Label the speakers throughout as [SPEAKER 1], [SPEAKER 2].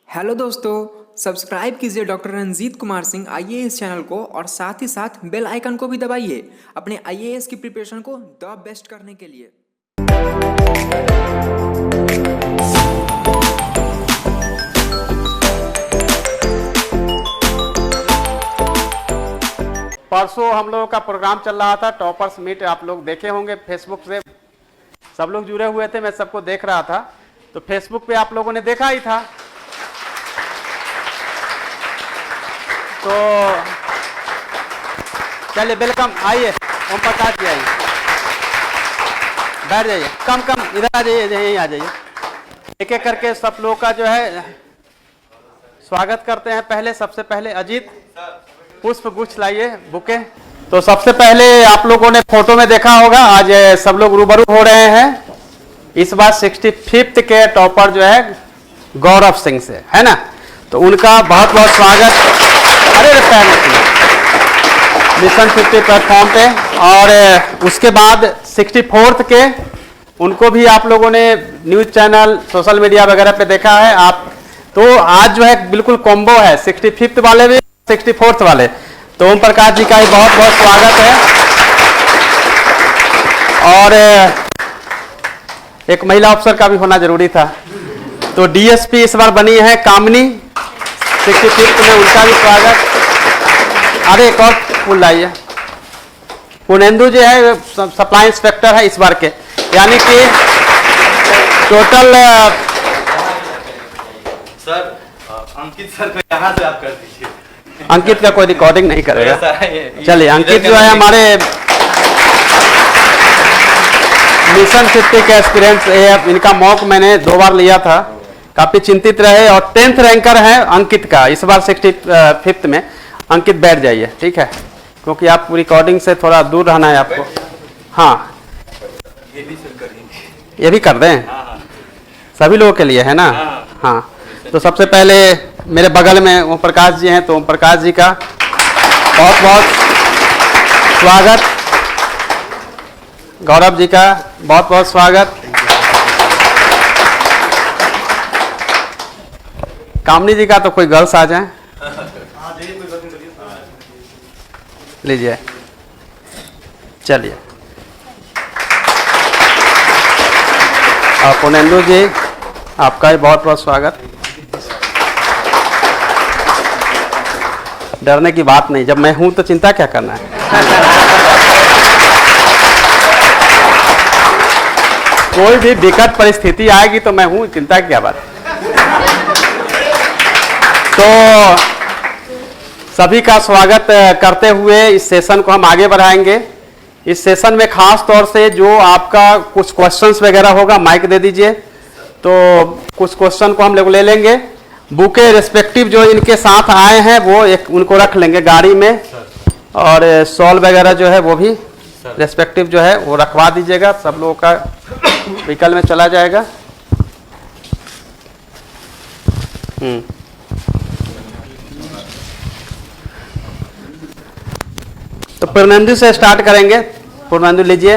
[SPEAKER 1] Hello दोस्तों, subscribe कीजिए doctor Ranjeet Kumar Singh IAS channel को और साथ ही साथ बेल आइकन को भी दबाइए अपने आईएएस की प्रिपरेशन को द बेस्ट करने के लिए।
[SPEAKER 2] परसों हम लोगों का प्रोग्राम चल रहा था टॉपर्स मीट, आप लोग देखे होंगे फेसबुक से सब लोग जुड़े हुए थे, मैं सबको देख रहा था। तो फेसबुक पे आप लोगों ने देखा ही था। तो चलिए वेलकम, आइए ओम प्रकाश जी, आइए बैठ जाइए, कम इधर आ जाइए, यहीं आ जाइए। एक एक करके सब लोगों का जो है स्वागत करते हैं। पहले सबसे पहले अजीत पुष्प गुच्छ लाइए, बुके। तो सबसे पहले आप लोगों ने फोटो में देखा होगा, आज सब लोग रूबरू हो रहे हैं इस बार 65th के टॉपर जो है गौरव सिंह से, है ना। तो उनका बहुत बहुत स्वागत अरे मिशन 50 प्लेटफॉर्म पे। और उसके बाद 64th के उनको भी आप लोगों ने न्यूज चैनल सोशल मीडिया वगैरह पे देखा है आप। तो आज जो है बिल्कुल कॉम्बो है, 65th वाले भी 64th वाले। तो ओम प्रकाश जी का भी बहुत बहुत स्वागत है। और एक महिला अफसर का भी होना जरूरी था। तो डीएसपी इस बार बनी है कामनी, 65th में, उनका भी स्वागत। अरे एक और फूल लाइए। पुनेंदु जो है सप्लाई इंस्पेक्टर है इस बार के, यानी कि टोटल
[SPEAKER 3] सर अंकित सर को यहाँ से आप कर दीजिए।
[SPEAKER 2] अंकित का कोई रिकॉर्डिंग नहीं करेगा। चलिए अंकित जो है हमारे मिशन 50 के एक्सपीरियंस, इनका मॉक मैंने 2 बार लिया था, काफी चिंतित रहे। और 10th रैंकर है अंकित का इस बार 65th में। अंकित बैठ जाइए, ठीक है, क्योंकि आप रिकॉर्डिंग से थोड़ा दूर रहना है आपको। हाँ ये भी कर दें, सभी लोगों के लिए है ना। हाँ तो सबसे पहले मेरे बगल में ओम प्रकाश जी हैं, तो ओम प्रकाश जी का बहुत बहुत स्वागत। गौरव जी का बहुत बहुत स्वागत। कामनी जी का तो कोई गर्ल्स आ जाए, लीजिए, चलिए। और पुनेंदु जी आपका भी बहुत बहुत स्वागत। डरने की बात नहीं, जब मैं हूं तो चिंता क्या करना है। कोई भी विकट परिस्थिति आएगी तो मैं हूं, चिंता की क्या बात। तो सभी का स्वागत करते हुए इस सेशन को हम आगे बढ़ाएंगे। इस सेशन में खास तौर से जो आपका कुछ क्वेश्चंस वगैरह होगा, माइक दे दीजिए, तो कुछ क्वेश्चन को हम लोग ले लेंगे। बुके रिस्पेक्टिव जो इनके साथ आए हैं वो एक उनको रख लेंगे गाड़ी में, और सॉल वगैरह जो है वो भी रिस्पेक्टिव जो है वो रखवा दीजिएगा, सब लोगों का व्हीकल में चला जाएगा। तो पुनेंदु से स्टार्ट करेंगे। पुनेंदु लीजिए।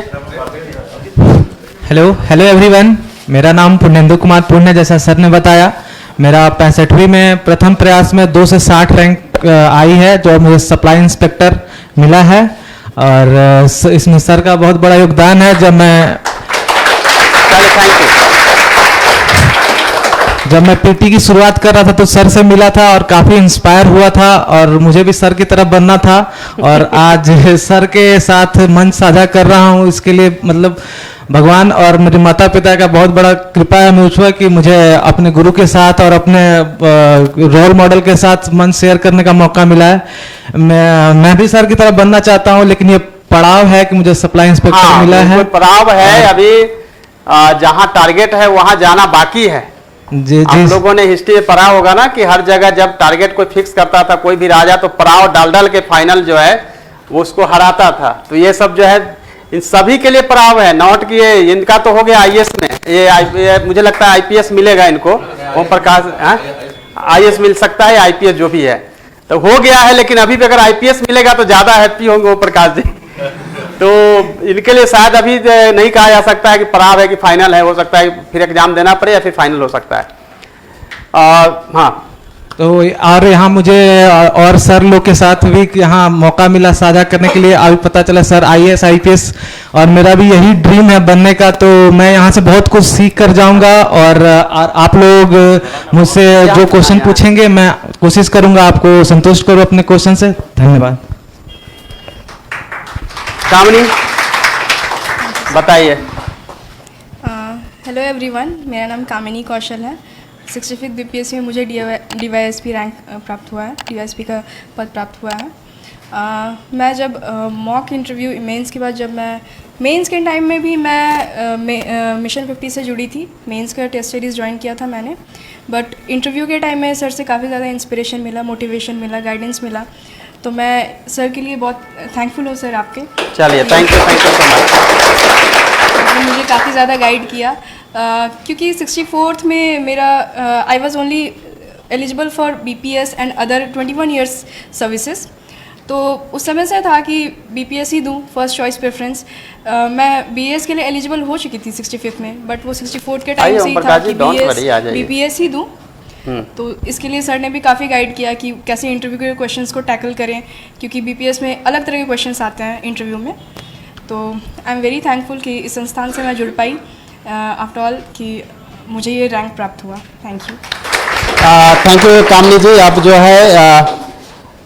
[SPEAKER 4] हेलो एवरीवन, मेरा नाम पुनेंदु कुमार पुण्य, जैसा सर ने बताया। मेरा 65वीं में प्रथम प्रयास में 2 से 60 रैंक आई है, जो मुझे सप्लाई इंस्पेक्टर मिला है। और इसमें सर का बहुत बड़ा योगदान है। जब मैं पीटी की शुरुआत कर रहा था तो सर से मिला था और काफ़ी इंस्पायर हुआ था, और मुझे भी सर की तरफ बनना था। और आज सर के साथ मंच साझा कर रहा हूँ, इसके लिए मतलब भगवान और मेरे माता पिता का बहुत बड़ा कृपा है मुझ कि मुझे अपने गुरु के साथ और अपने रोल मॉडल के साथ मंच शेयर करने का मौका मिला है। मैं भी सर की तरफ बनना चाहता हूँ, लेकिन ये पड़ाव है कि मुझे सप्लाई इंस्पेक्टर मिला है।
[SPEAKER 2] पड़ाव है, अभी जहाँ टारगेट है वहाँ जाना बाकी है।
[SPEAKER 4] जी
[SPEAKER 2] आप लोगों ने हिस्ट्री में पढ़ा होगा ना कि हर जगह जब टारगेट कोई फिक्स करता था कोई भी राजा, तो पड़ाव डाल के फाइनल जो है वो उसको हराता था। तो ये सब जो है इन सभी के लिए पड़ाव है, नॉट कि ये इनका तो हो गया आईएएस में, ये मुझे लगता है आईपीएस मिलेगा इनको। ओम प्रकाश आईएएस मिल सकता है, आईपीएस जो भी है तो हो गया है, लेकिन अभी भी अगर आईपीएस मिलेगा तो ज्यादा हैप्पी होंगे ओम प्रकाश जी। तो इनके लिए शायद अभी नहीं कहा जा सकता है कि पड़ाव है कि फाइनल है, हो सकता है फिर एग्जाम देना पड़े या फिर फाइनल हो सकता है। हाँ,
[SPEAKER 4] तो और यहाँ मुझे और सर लोग के साथ भी यहाँ मौका मिला साझा करने के लिए। अभी पता चला सर IAS IPS और मेरा भी यही ड्रीम है बनने का, तो मैं यहाँ से बहुत कुछ सीख कर जाऊँगा। और आप लोग मुझसे जो क्वेश्चन पूछेंगे मैं कोशिश करूँगा आपको संतुष्ट करूँ अपने क्वेश्चन से। धन्यवाद।
[SPEAKER 2] कामनी बताइए।
[SPEAKER 5] हेलो एवरीवन, मेरा नाम कामिनी कौशल है। 65th BPSC में मुझे DYSP रैंक प्राप्त हुआ है, DYSP का पद प्राप्त हुआ है। मैं जब मॉक इंटरव्यू मेंस के बाद, जब मैं मेंस के टाइम में भी मैं मिशन 50 से जुड़ी थी। मेंस का टेस्ट सीरीज़ ज्वाइन किया था मैंने, बट इंटरव्यू के टाइम में सर से काफ़ी ज़्यादा इंस्पिरेशन मिला, मोटिवेशन मिला, गाइडेंस मिला। तो मैं सर के लिए बहुत थैंकफुल हूँ सर आपके।
[SPEAKER 2] चलिए, थैंक यू सो मच।
[SPEAKER 5] आपने मुझे काफ़ी ज़्यादा गाइड किया, क्योंकि 64th में मेरा I was only eligible for BPS and other 21 years services. तो उस समय से था कि BPS ही दूँ, फर्स्ट चॉइस प्रेफरेंस। मैं BS के लिए एलिजिबल हो चुकी थी 65th में, बट वो 64th के टाइम से ही था कि BPS ही दूँ। तो इसके लिए सर ने भी काफ़ी गाइड किया कि कैसे इंटरव्यू के क्वेश्चंस को टैकल करें, क्योंकि BPS में अलग तरह के क्वेश्चंस आते हैं इंटरव्यू में। तो आई एम वेरी थैंकफुल कि इस संस्थान से मैं जुड़ पाई आफ्टर ऑल, कि मुझे ये रैंक प्राप्त हुआ। Thank you.
[SPEAKER 2] थैंक यू कामनी जी। आप जो है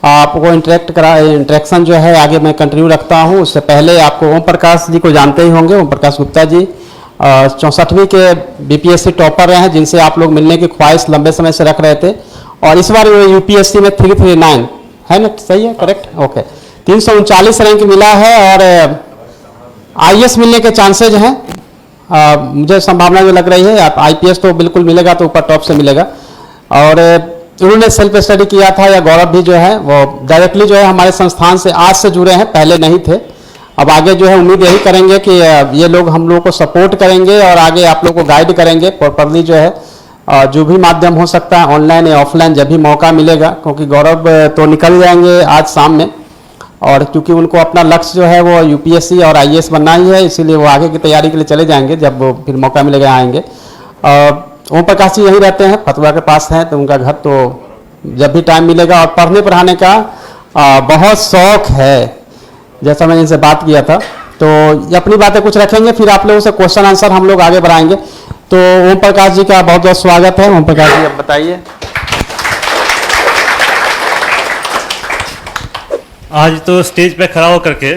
[SPEAKER 2] आपको इंटरेक्शन जो है आगे मैं कंटिन्यू रखता हूँ। उससे पहले आपको ओम प्रकाश जी को जानते ही होंगे। ओम प्रकाश गुप्ता जी 64वीं के BPSC टॉपर रहे हैं, जिनसे आप लोग मिलने की ख्वाहिश लंबे समय से रख रहे थे। और इस बार UPSC में 339 है ना, सही है, करेक्ट? ओके, 339 रैंक मिला है और IAS मिलने के चांसेज हैं। मुझे संभावना जो लग रही है, IPS तो बिल्कुल मिलेगा, तो ऊपर टॉप से मिलेगा। और उन्होंने सेल्फ स्टडी किया था, या गौरव भी जो है वो डायरेक्टली जो है हमारे संस्थान से आज से जुड़े हैं, पहले नहीं थे। अब आगे जो है उम्मीद यही करेंगे कि ये लोग हम लोगों को सपोर्ट करेंगे और आगे आप लोग को गाइड करेंगे प्रॉपरली जो है। जो भी माध्यम हो सकता है, ऑनलाइन या ऑफलाइन, जब भी मौका मिलेगा, क्योंकि गौरव तो निकल जाएंगे आज शाम में, और क्योंकि उनको अपना लक्ष्य जो है वो UPSC और IAS बनना ही है, इसीलिए वो आगे की तैयारी के लिए चले जाएंगे। जब वो फिर मौका मिलेगा आएंगे। ओम प्रकाश जी यहीं रहते हैं, फतुहा के पास हैं, तो उनका घर तो जब भी टाइम मिलेगा। और पढ़ने पढ़ाने का बहुत शौक है, जैसा मैंने इनसे बात किया था। तो ये अपनी बातें कुछ रखेंगे, फिर आप लोगों से क्वेश्चन आंसर हम लोग आगे बढ़ाएंगे। तो ओम प्रकाश जी का बहुत बहुत स्वागत है। ओम प्रकाश जी अब बताइए।
[SPEAKER 3] आज तो स्टेज पे खड़ा होकर के,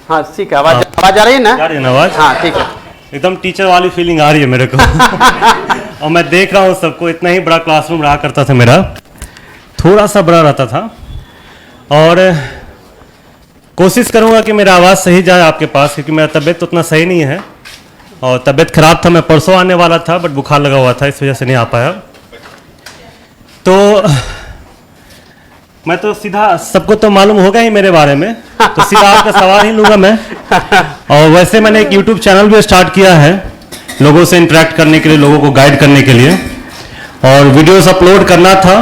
[SPEAKER 2] हाँ ठीक है, आवाज आ रही है ना?
[SPEAKER 3] आ रही है ना आवाज?
[SPEAKER 2] हाँ ठीक है।
[SPEAKER 3] एकदम टीचर वाली फीलिंग आ रही है मेरे को। और मैं देख रहा हूँ सबको। इतना ही बड़ा क्लासरूम रहा करता था मेरा, थोड़ा सा बड़ा रहता था। और कोशिश करूँगा कि मेरा आवाज़ सही जाए आपके पास, क्योंकि मेरा तबीयत तो उतना सही नहीं है। और तबीयत खराब था, मैं परसों आने वाला था, बट बुखार लगा हुआ था, इस वजह से नहीं आ पाया। तो मैं तो सीधा, सबको तो मालूम होगा ही मेरे बारे में, तो सीधा आपका सवाल ही लूँगा मैं। और वैसे मैंने एक YouTube चैनल भी स्टार्ट किया है, लोगों से इंटरेक्ट करने के लिए, लोगों को गाइड करने के लिए। और वीडियोस अपलोड करना था,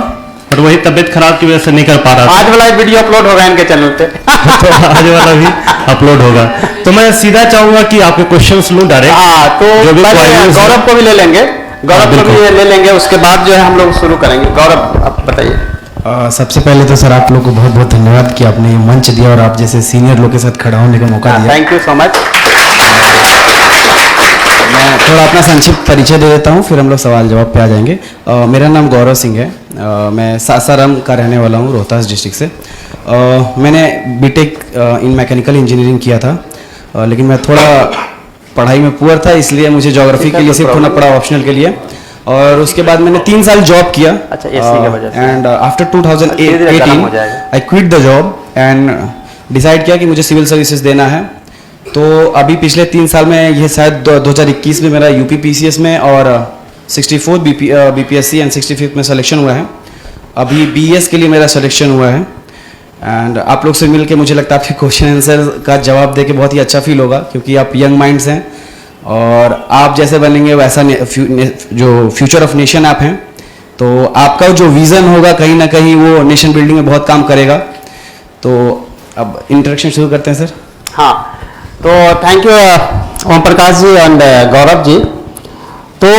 [SPEAKER 3] बट वही तबीयत खराब की वजह से नहीं कर पा रहा था।
[SPEAKER 2] आज वाला वीडियो अपलोड होगा इनके चैनल पे।
[SPEAKER 3] तो आज वाला भी अपलोड होगा। तो मैं सीधा चाहूंगा कि आपके क्वेश्चंस लूं डायरेक्ट।
[SPEAKER 2] हाँ, तो
[SPEAKER 3] जो भी
[SPEAKER 2] गौरव को भी ले लेंगे, गौरव को भी ले लेंगे, उसके बाद जो है हम लोग शुरू करेंगे। गौरव आप बताइए।
[SPEAKER 6] सबसे पहले तो सर आप लोग को बहुत बहुत धन्यवाद कि आपने ये मंच दिया और आप जैसे सीनियर लोग के साथ खड़ा होने का मौका दिया।
[SPEAKER 2] Thank you so much.
[SPEAKER 6] मैं थोड़ा अपना संक्षिप्त परिचय दे देता हूँ, फिर हम लोग सवाल जवाब पे आ जाएंगे। मेरा नाम गौरव सिंह है। मैं सासाराम का रहने वाला हूँ, रोहतास डिस्ट्रिक्ट से। मैंने बीटेक इन मैकेनिकल इंजीनियरिंग किया था, लेकिन मैं थोड़ा पढ़ाई में पुअर था, इसलिए मुझे ज्योग्राफी के लिए शिफ्ट होना पड़ा ऑप्शनल के लिए। और उसके बाद मैंने 3 साल जॉब किया।
[SPEAKER 2] अच्छा, एससी की वजह से।
[SPEAKER 6] And after 2018 I quit the job and decide किया कि मुझे सिविल सर्विसेज देना है। तो अभी पिछले 3 साल में, ये शायद 2021 में मेरा UPPCS में और 64 BPSC एंड 65 में सिलेक्शन हुआ है। अभी BS के लिए मेरा सिलेक्शन हुआ है। एंड आप लोग से मिलके मुझे लगता है आपके क्वेश्चन आंसर का जवाब दे के बहुत ही अच्छा फील होगा, क्योंकि आप यंग माइंड्स हैं और आप जैसे बनेंगे वैसा जो फ्यूचर ऑफ नेशन आप हैं, तो आपका जो विज़न होगा कहीं ना कहीं वो नेशन बिल्डिंग में बहुत काम करेगा। तो अब इंटरेक्शन शुरू करते हैं सर।
[SPEAKER 2] हाँ, तो thank you Om Prakash ji and Gaurav ji. तो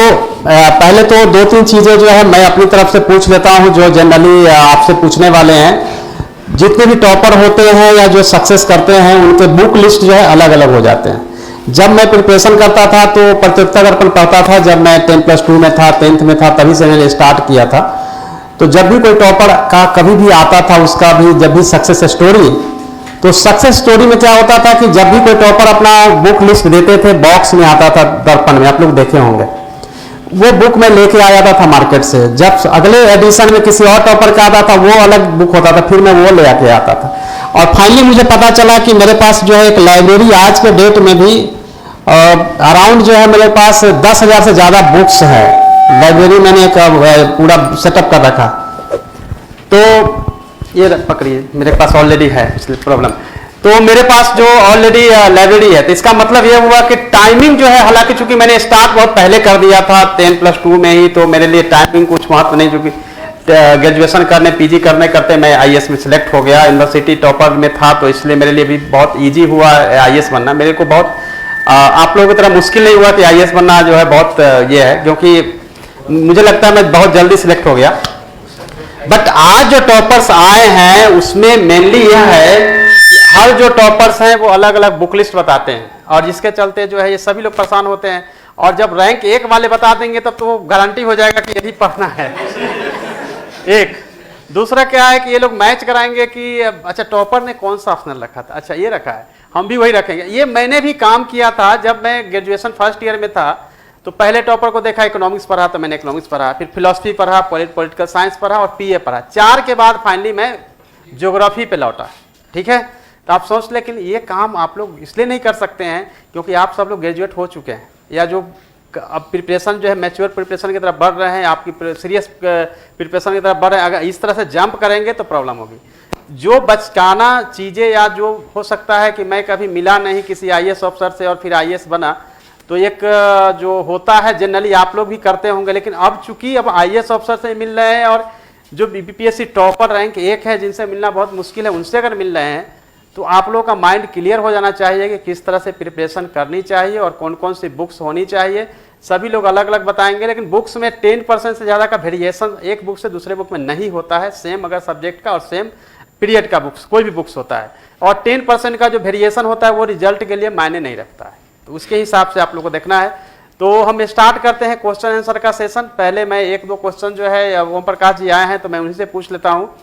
[SPEAKER 2] पहले तो दो तीन चीज़ें जो है मैं अपनी तरफ से पूछ लेता हूं जो जनरली आपसे पूछने वाले हैं। जितने भी टॉपर होते हैं या जो सक्सेस करते हैं उनके बुक लिस्ट जो है अलग अलग हो जाते हैं। जब मैं प्रिपरेशन करता था तो प्रतियोगिता दर्पण पढ़ता था, जब मैं 10+2 में था, 10th में था, तभी से मैंने स्टार्ट किया था। तो जब भी कोई टॉपर का कभी भी आता था, उसका भी जब भी सक्सेस स्टोरी, तो सक्सेस स्टोरी में क्या होता था कि जब भी कोई टॉपर अपना बुक लिस्ट देते थे, बॉक्स में आता था दर्पण में, आप लोग देखे होंगे, वो बुक में लेके आ जाता था मार्केट से। जब अगले एडिशन में किसी और टॉपर का आता था, वो अलग बुक होता था, फिर मैं वो ले आके आता था। और फाइनली मुझे पता चला कि मेरे पास जो है एक लाइब्रेरी आज के डेट में भी अराउंड जो है मेरे पास 10,000 से ज़्यादा बुक्स है। लाइब्रेरी मैंने एक पूरा सेटअप कर रखा। तो ये पकड़िए, मेरे पास ऑलरेडी है प्रॉब्लम। तो मेरे पास जो ऑलरेडी लाइब्रेरी है, तो इसका मतलब ये हुआ कि टाइमिंग जो है, हालांकि चूंकि मैंने स्टार्ट बहुत पहले कर दिया था 10+2 में ही, तो मेरे लिए टाइमिंग कुछ महत्व नहीं, क्योंकि ग्रेजुएशन करने पीजी करते मैं आईएएस में सिलेक्ट हो गया, यूनिवर्सिटी टॉपर में था, तो इसलिए मेरे लिए भी बहुत ईजी हुआ आईएएस बनना। मेरे को बहुत आप लोगों की तरह मुश्किल नहीं हुआ कि आईएएस बनना जो है बहुत ये है, क्योंकि मुझे लगता है मैं बहुत जल्दी सिलेक्ट हो गया। बट आज जो टॉपर्स आए हैं उसमें मेनली यह है कि हर जो टॉपर्स हैं वो अलग अलग बुक लिस्ट बताते हैं, और जिसके चलते जो है ये सभी लोग परेशान होते हैं। और जब रैंक 1 वाले बता देंगे तब तो गारंटी हो जाएगा कि यही पढ़ना है। एक दूसरा क्या है कि ये लोग मैच कराएंगे कि अच्छा टॉपर ने कौन सा ऑप्शनल रखा था, अच्छा ये रखा है, हम भी वही रखेंगे। ये मैंने भी काम किया था जब मैं ग्रेजुएशन फर्स्ट ईयर में था। तो पहले टॉपर को देखा, इकोनॉमिक्स पढ़ा, तो मैंने इकोनॉमिक्स पढ़ा, फिर फिलोसफी पढ़ा, पॉलिटिकल साइंस पढ़ा और पीए पढ़ा। 4 के बाद फाइनली मैं ज्योग्राफी पे लौटा। ठीक है, तो आप सोच, लेकिन ये काम आप लोग इसलिए नहीं कर सकते हैं क्योंकि आप सब लोग ग्रेजुएट हो चुके हैं, या जो अब प्रिपरेशन जो है मैच्योर प्रिपरेशन की तरफ बढ़ रहे हैं, आपकी सीरियस प्रिपरेशन की तरफ बढ़ रहे हैं। अगर इस तरह से जंप करेंगे तो प्रॉब्लम होगी। जो बचकाना चीज़ें, या जो हो सकता है कि मैं कभी मिला नहीं किसी आईएएस अफसर से और फिर आईएएस बना, तो एक जो होता है जनरली आप लोग भी करते होंगे, लेकिन अब चूंकि अब आईएएस अफसर से मिल रहे हैं और जो बीपीएससी टॉपर रैंक 1 है जिनसे मिलना बहुत मुश्किल है, उनसे अगर मिल रहे हैं तो आप लोगों का माइंड क्लियर हो जाना चाहिए कि किस तरह से प्रिपरेशन करनी चाहिए और कौन कौन सी बुक्स होनी चाहिए। सभी लोग अलग अलग बताएंगे, लेकिन बुक्स में 10% से ज़्यादा का वेरिएशन एक बुक से दूसरे बुक में नहीं होता है। सेम अगर सब्जेक्ट का और सेम पीरियड का बुक्स कोई भी बुक्स होता है, और 10% का जो वेरिएशन होता है वो रिजल्ट के लिए मायने नहीं रखता है। तो उसके हिसाब से आप लोगों को देखना है। तो हम स्टार्ट करते हैं क्वेश्चन आंसर का सेशन। पहले मैं 1-2 क्वेश्चन जो है ओम प्रकाश जी आए हैं तो मैं उन्हीं से पूछ लेता हूँ।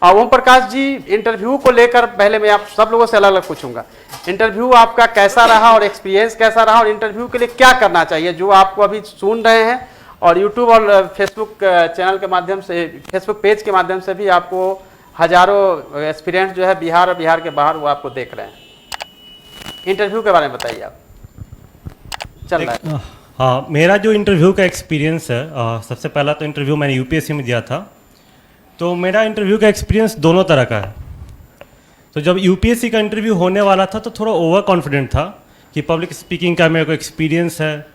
[SPEAKER 2] ओम प्रकाश जी, इंटरव्यू को लेकर पहले मैं आप सब लोगों से अलग अलग पूछूंगा। इंटरव्यू आपका कैसा रहा और एक्सपीरियंस कैसा रहा, और इंटरव्यू के लिए क्या करना चाहिए, जो आपको अभी सुन रहे हैं और यूट्यूब और फेसबुक चैनल के माध्यम से, फेसबुक पेज के माध्यम से भी आपको हजारों एक्सपीरियंस जो है बिहार और बिहार के बाहर वो आपको देख रहे हैं। इंटरव्यू के बारे में बताइए आप, चल रहा है।
[SPEAKER 3] हाँ, मेरा जो इंटरव्यू का एक्सपीरियंस है, सबसे पहला तो इंटरव्यू मैंने यूपीएससी में दिया था, तो मेरा इंटरव्यू का एक्सपीरियंस दोनों तरह का है। तो जब यूपीएससी का इंटरव्यू होने वाला था तो थोड़ा ओवर कॉन्फिडेंट था कि पब्लिक स्पीकिंग का मेरे को एक्सपीरियंस है,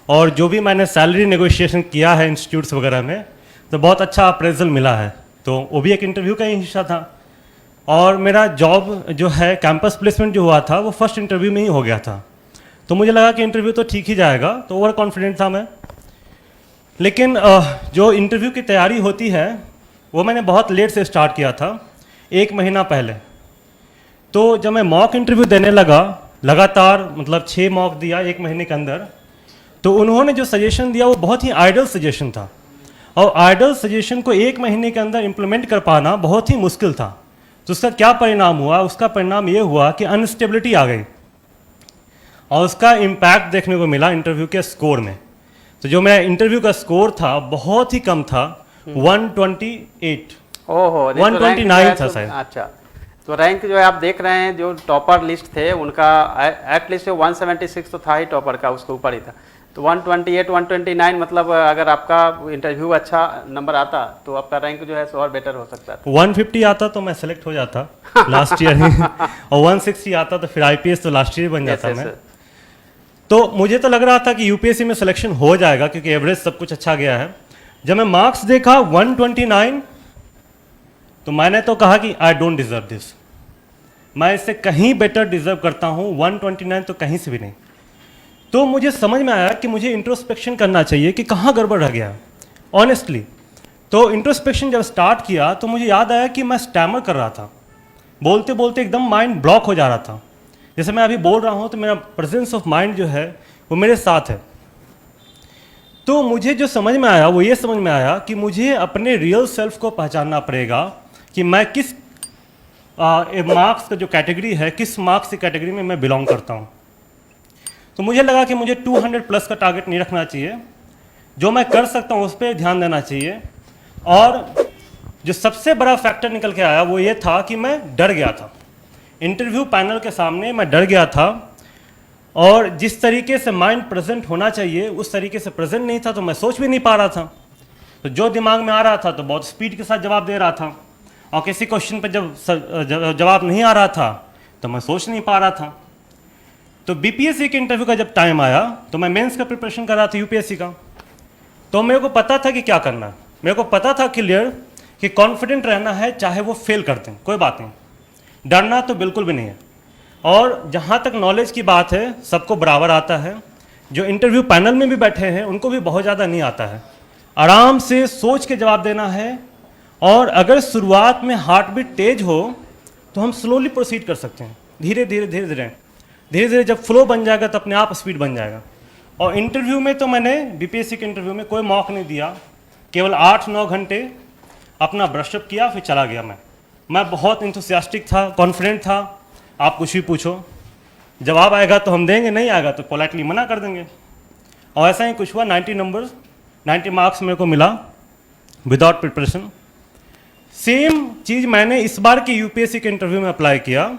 [SPEAKER 3] और जो भी मैंने सैलरी नेगोशिएशन किया है इंस्टीट्यूट्स वगैरह में, तो बहुत अच्छा अप्रेजल मिला है, तो वो भी एक इंटरव्यू का ही हिस्सा था। और मेरा जॉब जो है कैंपस प्लेसमेंट जो हुआ था वो फर्स्ट इंटरव्यू में ही हो गया था, तो मुझे लगा कि इंटरव्यू तो ठीक ही जाएगा, तो ओवर कॉन्फिडेंट था मैं। लेकिन जो इंटरव्यू की तैयारी होती है वो मैंने बहुत लेट से स्टार्ट किया था, 1 महीना पहले। तो जब मैं मॉक इंटरव्यू देने लगा, लगातार मतलब 6 मॉक दिया 1 महीने के अंदर, तो उन्होंने जो सजेशन दिया वो बहुत ही आइडल सजेशन था, और आइडल सजेशन को 1 महीने के अंदर इम्प्लीमेंट कर पाना बहुत ही मुश्किल था। तो उसका क्या परिणाम हुआ, उसका परिणाम ये हुआ कि अनस्टेबिलिटी आ गई, और उसका इम्पैक्ट देखने को मिला इंटरव्यू के स्कोर में। तो जो मेरा इंटरव्यू का स्कोर था बहुत ही कम था, 128,
[SPEAKER 2] ओहो,
[SPEAKER 3] 129 था शायद।
[SPEAKER 2] अच्छा, तो रैंक जो है आप देख रहे हैं, जो टॉपर लिस्ट थे उनका एटलीस्ट 176 तो था ही टॉपर का, उसके ऊपर ही था। तो 128, 129 मतलब अगर आपका इंटरव्यू अच्छा नंबर आता तो आपका रैंक जो है और बेटर हो सकता था।
[SPEAKER 3] 150 आता तो मैं सेलेक्ट हो जाता लास्ट ईयर ही, और 160 आता तो फिर आईपीएस तो लास्ट ईयर बन जाता मैं। तो मुझे तो लग रहा था कि यूपीएससी में सिलेक्शन हो जाएगा क्योंकि एवरेज सब कुछ अच्छा गया है। जब मैं मार्क्स देखा 129, तो मैंने तो कहा कि आई डोंट डिजर्व दिस, मैं इससे कहीं बेटर डिजर्व करता हूँ, 129 तो कहीं से भी नहीं। तो मुझे समझ में आया कि मुझे इंट्रोस्पेक्शन करना चाहिए कि कहाँ गड़बड़ रह गया ऑनेस्टली। तो इंट्रोस्पेक्शन जब स्टार्ट किया तो मुझे याद आया कि मैं स्टैमर कर रहा था, बोलते बोलते एकदम माइंड ब्लॉक हो जा रहा था। जैसे मैं अभी बोल रहा हूँ तो मेरा प्रेजेंस ऑफ माइंड जो है वो मेरे साथ है। तो मुझे जो समझ में आया वो ये समझ में आया कि मुझे अपने रियल सेल्फ को पहचानना पड़ेगा कि मैं किस मार्क्स का जो कैटेगरी है, किस मार्क्स की कैटेगरी में मैं बिलोंग करता हूँ। तो मुझे लगा कि मुझे 200 प्लस का टारगेट नहीं रखना चाहिए, जो मैं कर सकता हूँ उस पर ध्यान देना चाहिए। और जो सबसे बड़ा फैक्टर निकल के आया वो ये था कि मैं डर गया था। इंटरव्यू पैनल के सामने मैं डर गया था, और जिस तरीके से माइंड प्रेजेंट होना चाहिए उस तरीके से प्रेजेंट नहीं था, तो मैं सोच भी नहीं पा रहा था। तो जो दिमाग में आ रहा था तो बहुत स्पीड के साथ जवाब दे रहा था, और किसी क्वेश्चन पर जब जवाब नहीं आ रहा था तो मैं सोच नहीं पा रहा था। तो बीपीएससी के इंटरव्यू का जब टाइम आया तो मैं मेंस का प्रिपरेशन कर रहा था यूपीएससी का। तो मेरे को पता था कि क्या करना है, मेरे को पता था क्लियर कि कॉन्फिडेंट रहना है, चाहे वो फेल करते हैं कोई बात नहीं, डरना तो बिल्कुल भी नहीं है। और जहाँ तक नॉलेज की बात है सबको बराबर आता है, जो इंटरव्यू पैनल में भी बैठे हैं उनको भी बहुत ज़्यादा नहीं आता है। आराम से सोच के जवाब देना है, और अगर शुरुआत में हार्ट बीट तेज हो तो हम स्लोली प्रोसीड कर सकते हैं, धीरे धीरे धीरे धीरे धीरे धीरे जब फ्लो बन जाएगा तो अपने आप स्पीड बन जाएगा। और इंटरव्यू में तो मैंने बीपीएससी के इंटरव्यू में कोई मॉक नहीं दिया, केवल 8-9 घंटे अपना ब्रशअप किया फिर चला गया। मैं बहुत इंथुसियास्टिक था, कॉन्फिडेंट था। आप कुछ भी पूछो, जवाब आएगा तो हम देंगे, नहीं आएगा तो पोलाइटली मना कर देंगे। और ऐसा ही कुछ हुआ। 90 मार्क्स मेरे को मिला विदाउट प्रिपरेशन। सेम चीज़ मैंने इस बार के यूपीएससी के इंटरव्यू में अप्लाई किया,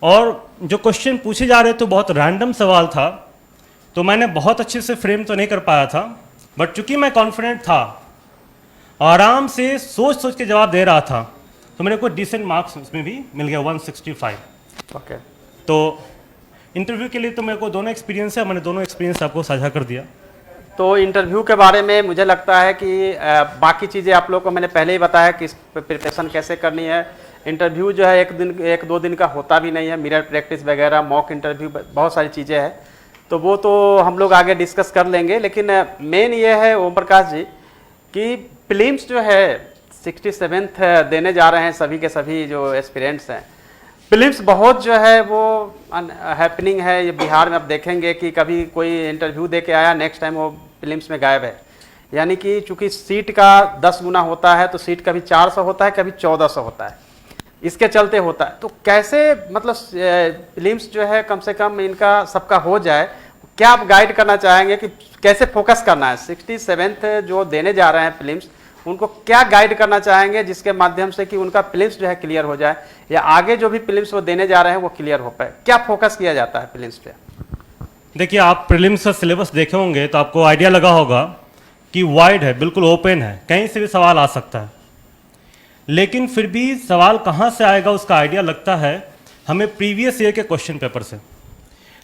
[SPEAKER 3] और जो क्वेश्चन पूछे जा रहे थे बहुत रैंडम सवाल था, तो मैंने बहुत अच्छे से फ्रेम तो नहीं कर पाया था, बट चूंकि मैं कॉन्फिडेंट था, आराम से सोच सोच के जवाब दे रहा था, तो मेरे को डिसेंट मार्क्स उसमें भी मिल गया 165।
[SPEAKER 2] ओके।
[SPEAKER 3] तो इंटरव्यू के लिए तो मेरे को दोनों एक्सपीरियंस है, मैंने दोनों एक्सपीरियंस आपको साझा कर दिया।
[SPEAKER 2] तो इंटरव्यू के बारे में मुझे लगता है कि बाकी चीज़ें आप लोगों को मैंने पहले ही बताया कि प्रिपरेशन कैसे करनी है। इंटरव्यू जो है 1-2 दिन का होता भी नहीं है, मिरर प्रैक्टिस वगैरह, मॉक इंटरव्यू, बहुत सारी चीज़ें हैं, तो वो तो हम लोग आगे डिस्कस कर लेंगे। लेकिन मेन ये है ओम प्रकाश जी कि प्रीलिम्स जो है 67th देने जा रहे हैं सभी के सभी जो एस्पिरेंट्स हैं। प्रीलिम्स बहुत जो है वो हैपनिंग है ये बिहार में। आप देखेंगे कि कभी कोई इंटरव्यू दे के आया, नेक्स्ट टाइम वो प्रीलिम्स में गायब है। यानी कि चूंकि सीट का 10 गुना होता है, तो सीट कभी 400 होता है, कभी 1400 होता है, इसके चलते होता है। तो कैसे मतलब प्रीलिम्स जो है कम से कम इनका सबका हो जाए, क्या आप गाइड करना चाहेंगे कि कैसे फोकस करना है? 67th जो देने जा रहे हैं प्रीलिम्स, उनको क्या गाइड करना चाहेंगे जिसके माध्यम से कि उनका प्रीलिम्स जो है क्लियर हो जाए, या आगे जो भी प्रीलिम्स वो देने जा रहे हैं वो क्लियर हो पाए? क्या फोकस किया जाता है प्रीलिम्स पे?
[SPEAKER 3] देखिए, आप प्रीलिम्स का सिलेबस देखे होंगे तो आपको आइडिया लगा होगा कि वाइड है, बिल्कुल ओपन है, कहीं से भी सवाल आ सकता है। लेकिन फिर भी सवाल कहाँ से आएगा उसका आइडिया लगता है हमें प्रीवियस ईयर के क्वेश्चन पेपर से।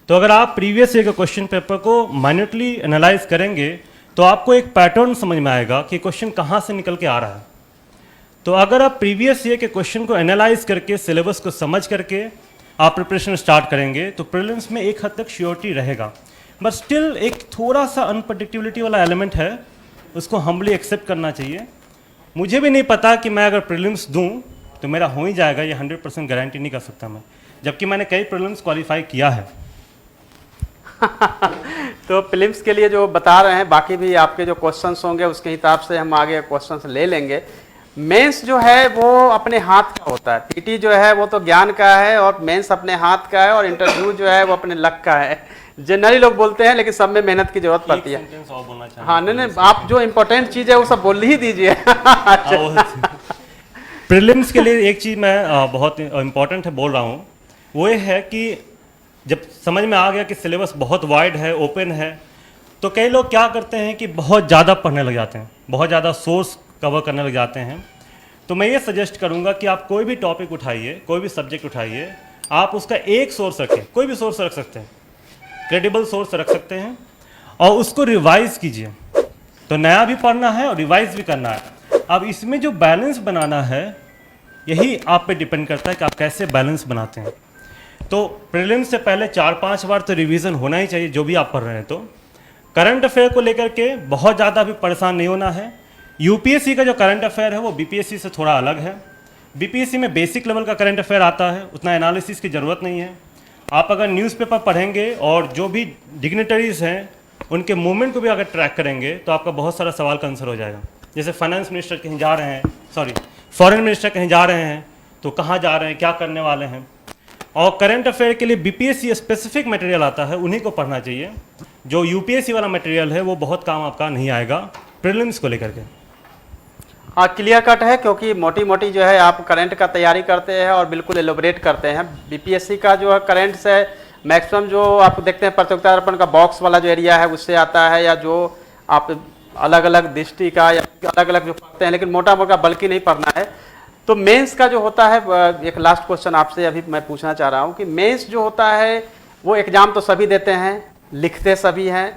[SPEAKER 3] तो अगर आप प्रीवियस ईयर के क्वेश्चन पेपर को माइन्यूटली एनालाइज करेंगे तो आपको एक पैटर्न समझ में आएगा कि क्वेश्चन कहाँ से निकल के आ रहा है। तो अगर आप प्रीवियस ईयर के क्वेश्चन को एनालाइज करके, सिलेबस को समझ करके आप प्रिपरेशन स्टार्ट करेंगे तो प्रीलिम्स में एक हद तक श्योरिटी रहेगा। बट स्टिल एक थोड़ा सा अनप्रडिक्टेबिलिटी वाला एलिमेंट है, उसको हम्बली एक्सेप्ट करना चाहिए। मुझे भी नहीं पता कि मैं अगर प्रीलिम्स दूं तो मेरा हो ही जाएगा, ये 100% गारंटी नहीं कर सकता मैं, जबकि मैंने कई प्रीलिम्स क्वालिफाई किया है।
[SPEAKER 2] तो प्रीलिम्स के लिए जो बता रहे हैं, बाकी भी आपके जो क्वेश्चंस होंगे उसके हिसाब से हम आगे क्वेश्चंस ले लेंगे। मेंस जो है वो अपने हाथ का होता है, पीटी जो है वो तो ज्ञान का है, और मेंस अपने हाथ का है, और इंटरव्यू जो है वो अपने लक का है। जनरली लोग बोलते हैं, लेकिन सब में मेहनत की जरूरत पड़ती है। हाँ, नहीं, आप जो इम्पोर्टेंट चीज़ है वो सब बोल ही दीजिए।
[SPEAKER 3] प्रीलिम्स के लिए एक चीज़ मैं बहुत इम्पोर्टेंट है बोल रहा हूँ, वो ये है कि जब समझ में आ गया कि सिलेबस बहुत वाइड है, ओपन है, तो कई लोग क्या करते हैं कि बहुत ज़्यादा पढ़ने लग जाते हैं, बहुत ज़्यादा सोर्स कवर करने लग जाते हैं। तो मैं ये सजेस्ट करूँगा कि आप कोई भी टॉपिक उठाइए, कोई भी सब्जेक्ट उठाइए, आप उसका एक सोर्स रखें, कोई भी सोर्स रख सकते हैं, क्रेडिबल सोर्स रख सकते हैं, और उसको रिवाइज कीजिए। तो नया भी पढ़ना है और रिवाइज भी करना है। अब इसमें जो बैलेंस बनाना है, यही आप पे डिपेंड करता है कि आप कैसे बैलेंस बनाते हैं। तो प्रीलिम्स से पहले 4-5 बार तो रिवीजन होना ही चाहिए, जो भी आप पढ़ रहे हैं। तो करंट अफेयर को लेकर के बहुत ज़्यादा भी परेशान नहीं होना है। यूपीएससी का जो करंट अफेयर है वो बीपीएससी से थोड़ा अलग है। बीपीएससी में बेसिक लेवल का करंट अफेयर आता है, उतना एनालिसिस की ज़रूरत नहीं है। आप अगर न्यूज़पेपर पढ़ेंगे और जो भी डिग्नेटरीज हैं उनके मूवमेंट को भी अगर ट्रैक करेंगे तो आपका बहुत सारा सवाल का आंसर हो जाएगा। जैसे फाइनेंस मिनिस्टर कहीं जा रहे हैं, फॉरेन मिनिस्टर कहीं जा रहे हैं तो कहाँ जा रहे हैं, क्या करने वाले हैं। और करंट अफेयर के लिए बीपीएससी स्पेसिफिक मटेरियल आता है, उन्हीं को पढ़ना चाहिए। जो यूपीएससी वाला मटेरियल है वो बहुत काम आपका नहीं आएगा प्रीलिम्स को लेकर के।
[SPEAKER 2] हाँ, क्लियर कट है, क्योंकि मोटी मोटी जो है आप करंट का तैयारी करते हैं और बिल्कुल एलोबरेट करते हैं। बीपीएससी का जो है करंट से मैक्सिमम जो आप देखते हैं प्रतियोगिता दर्पण का बॉक्स वाला जो एरिया है उससे आता है, या जो आप अलग अलग दृष्टि का या अलग अलग जो पढ़ते हैं, लेकिन मोटा मोटा बल्कि नहीं पढ़ना है। तो मेंस का जो होता है, एक लास्ट क्वेश्चन आपसे अभी मैं पूछना चाह रहा हूँ कि मेंस जो होता है वो एग्जाम तो सभी देते हैं, लिखते सभी हैं,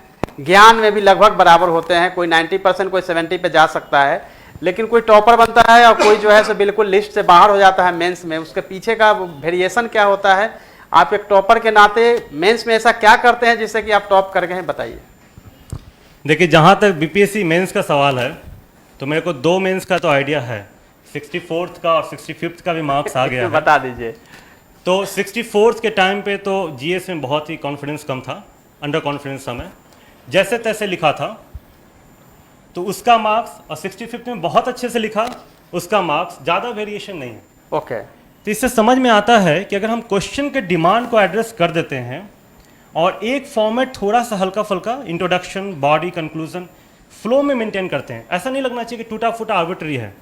[SPEAKER 2] ज्ञान में भी लगभग बराबर होते हैं, कोई 90%, कोई 70 पे जा सकता है, लेकिन कोई टॉपर बनता है और कोई जो है सो बिल्कुल लिस्ट से बाहर हो जाता है मेंस में। उसके पीछे का वेरिएशन क्या होता है? आप एक टॉपर के नाते मेंस में ऐसा क्या करते हैं जिससे कि आप टॉप कर गए हैं, बताइए।
[SPEAKER 3] देखिए, जहाँ तक बीपीएससी मेंस का सवाल है तो मेरे को 2 मेंस का तो आइडिया है, 64th का और 65th का भी मार्क्स आ गया है।
[SPEAKER 2] बता दीजिए।
[SPEAKER 3] तो 64th के टाइम पे तो जीएस में बहुत ही कॉन्फिडेंस कम था, अंडर कॉन्फिडेंस समय, जैसे तैसे लिखा था तो उसका मार्क्स, और 65th में बहुत अच्छे से लिखा, उसका मार्क्स, ज़्यादा वेरिएशन नहीं है।
[SPEAKER 2] ओके।
[SPEAKER 3] तो इससे समझ में आता है कि अगर हम क्वेश्चन के डिमांड को एड्रेस कर देते हैं और एक फॉर्मेट थोड़ा सा हल्का फुल्का, इंट्रोडक्शन, बॉडी, कंक्लूजन, फ्लो में मेंटेन करते हैं, ऐसा नहीं लगना चाहिए कि टूटा फूटा आर्बिट्री है।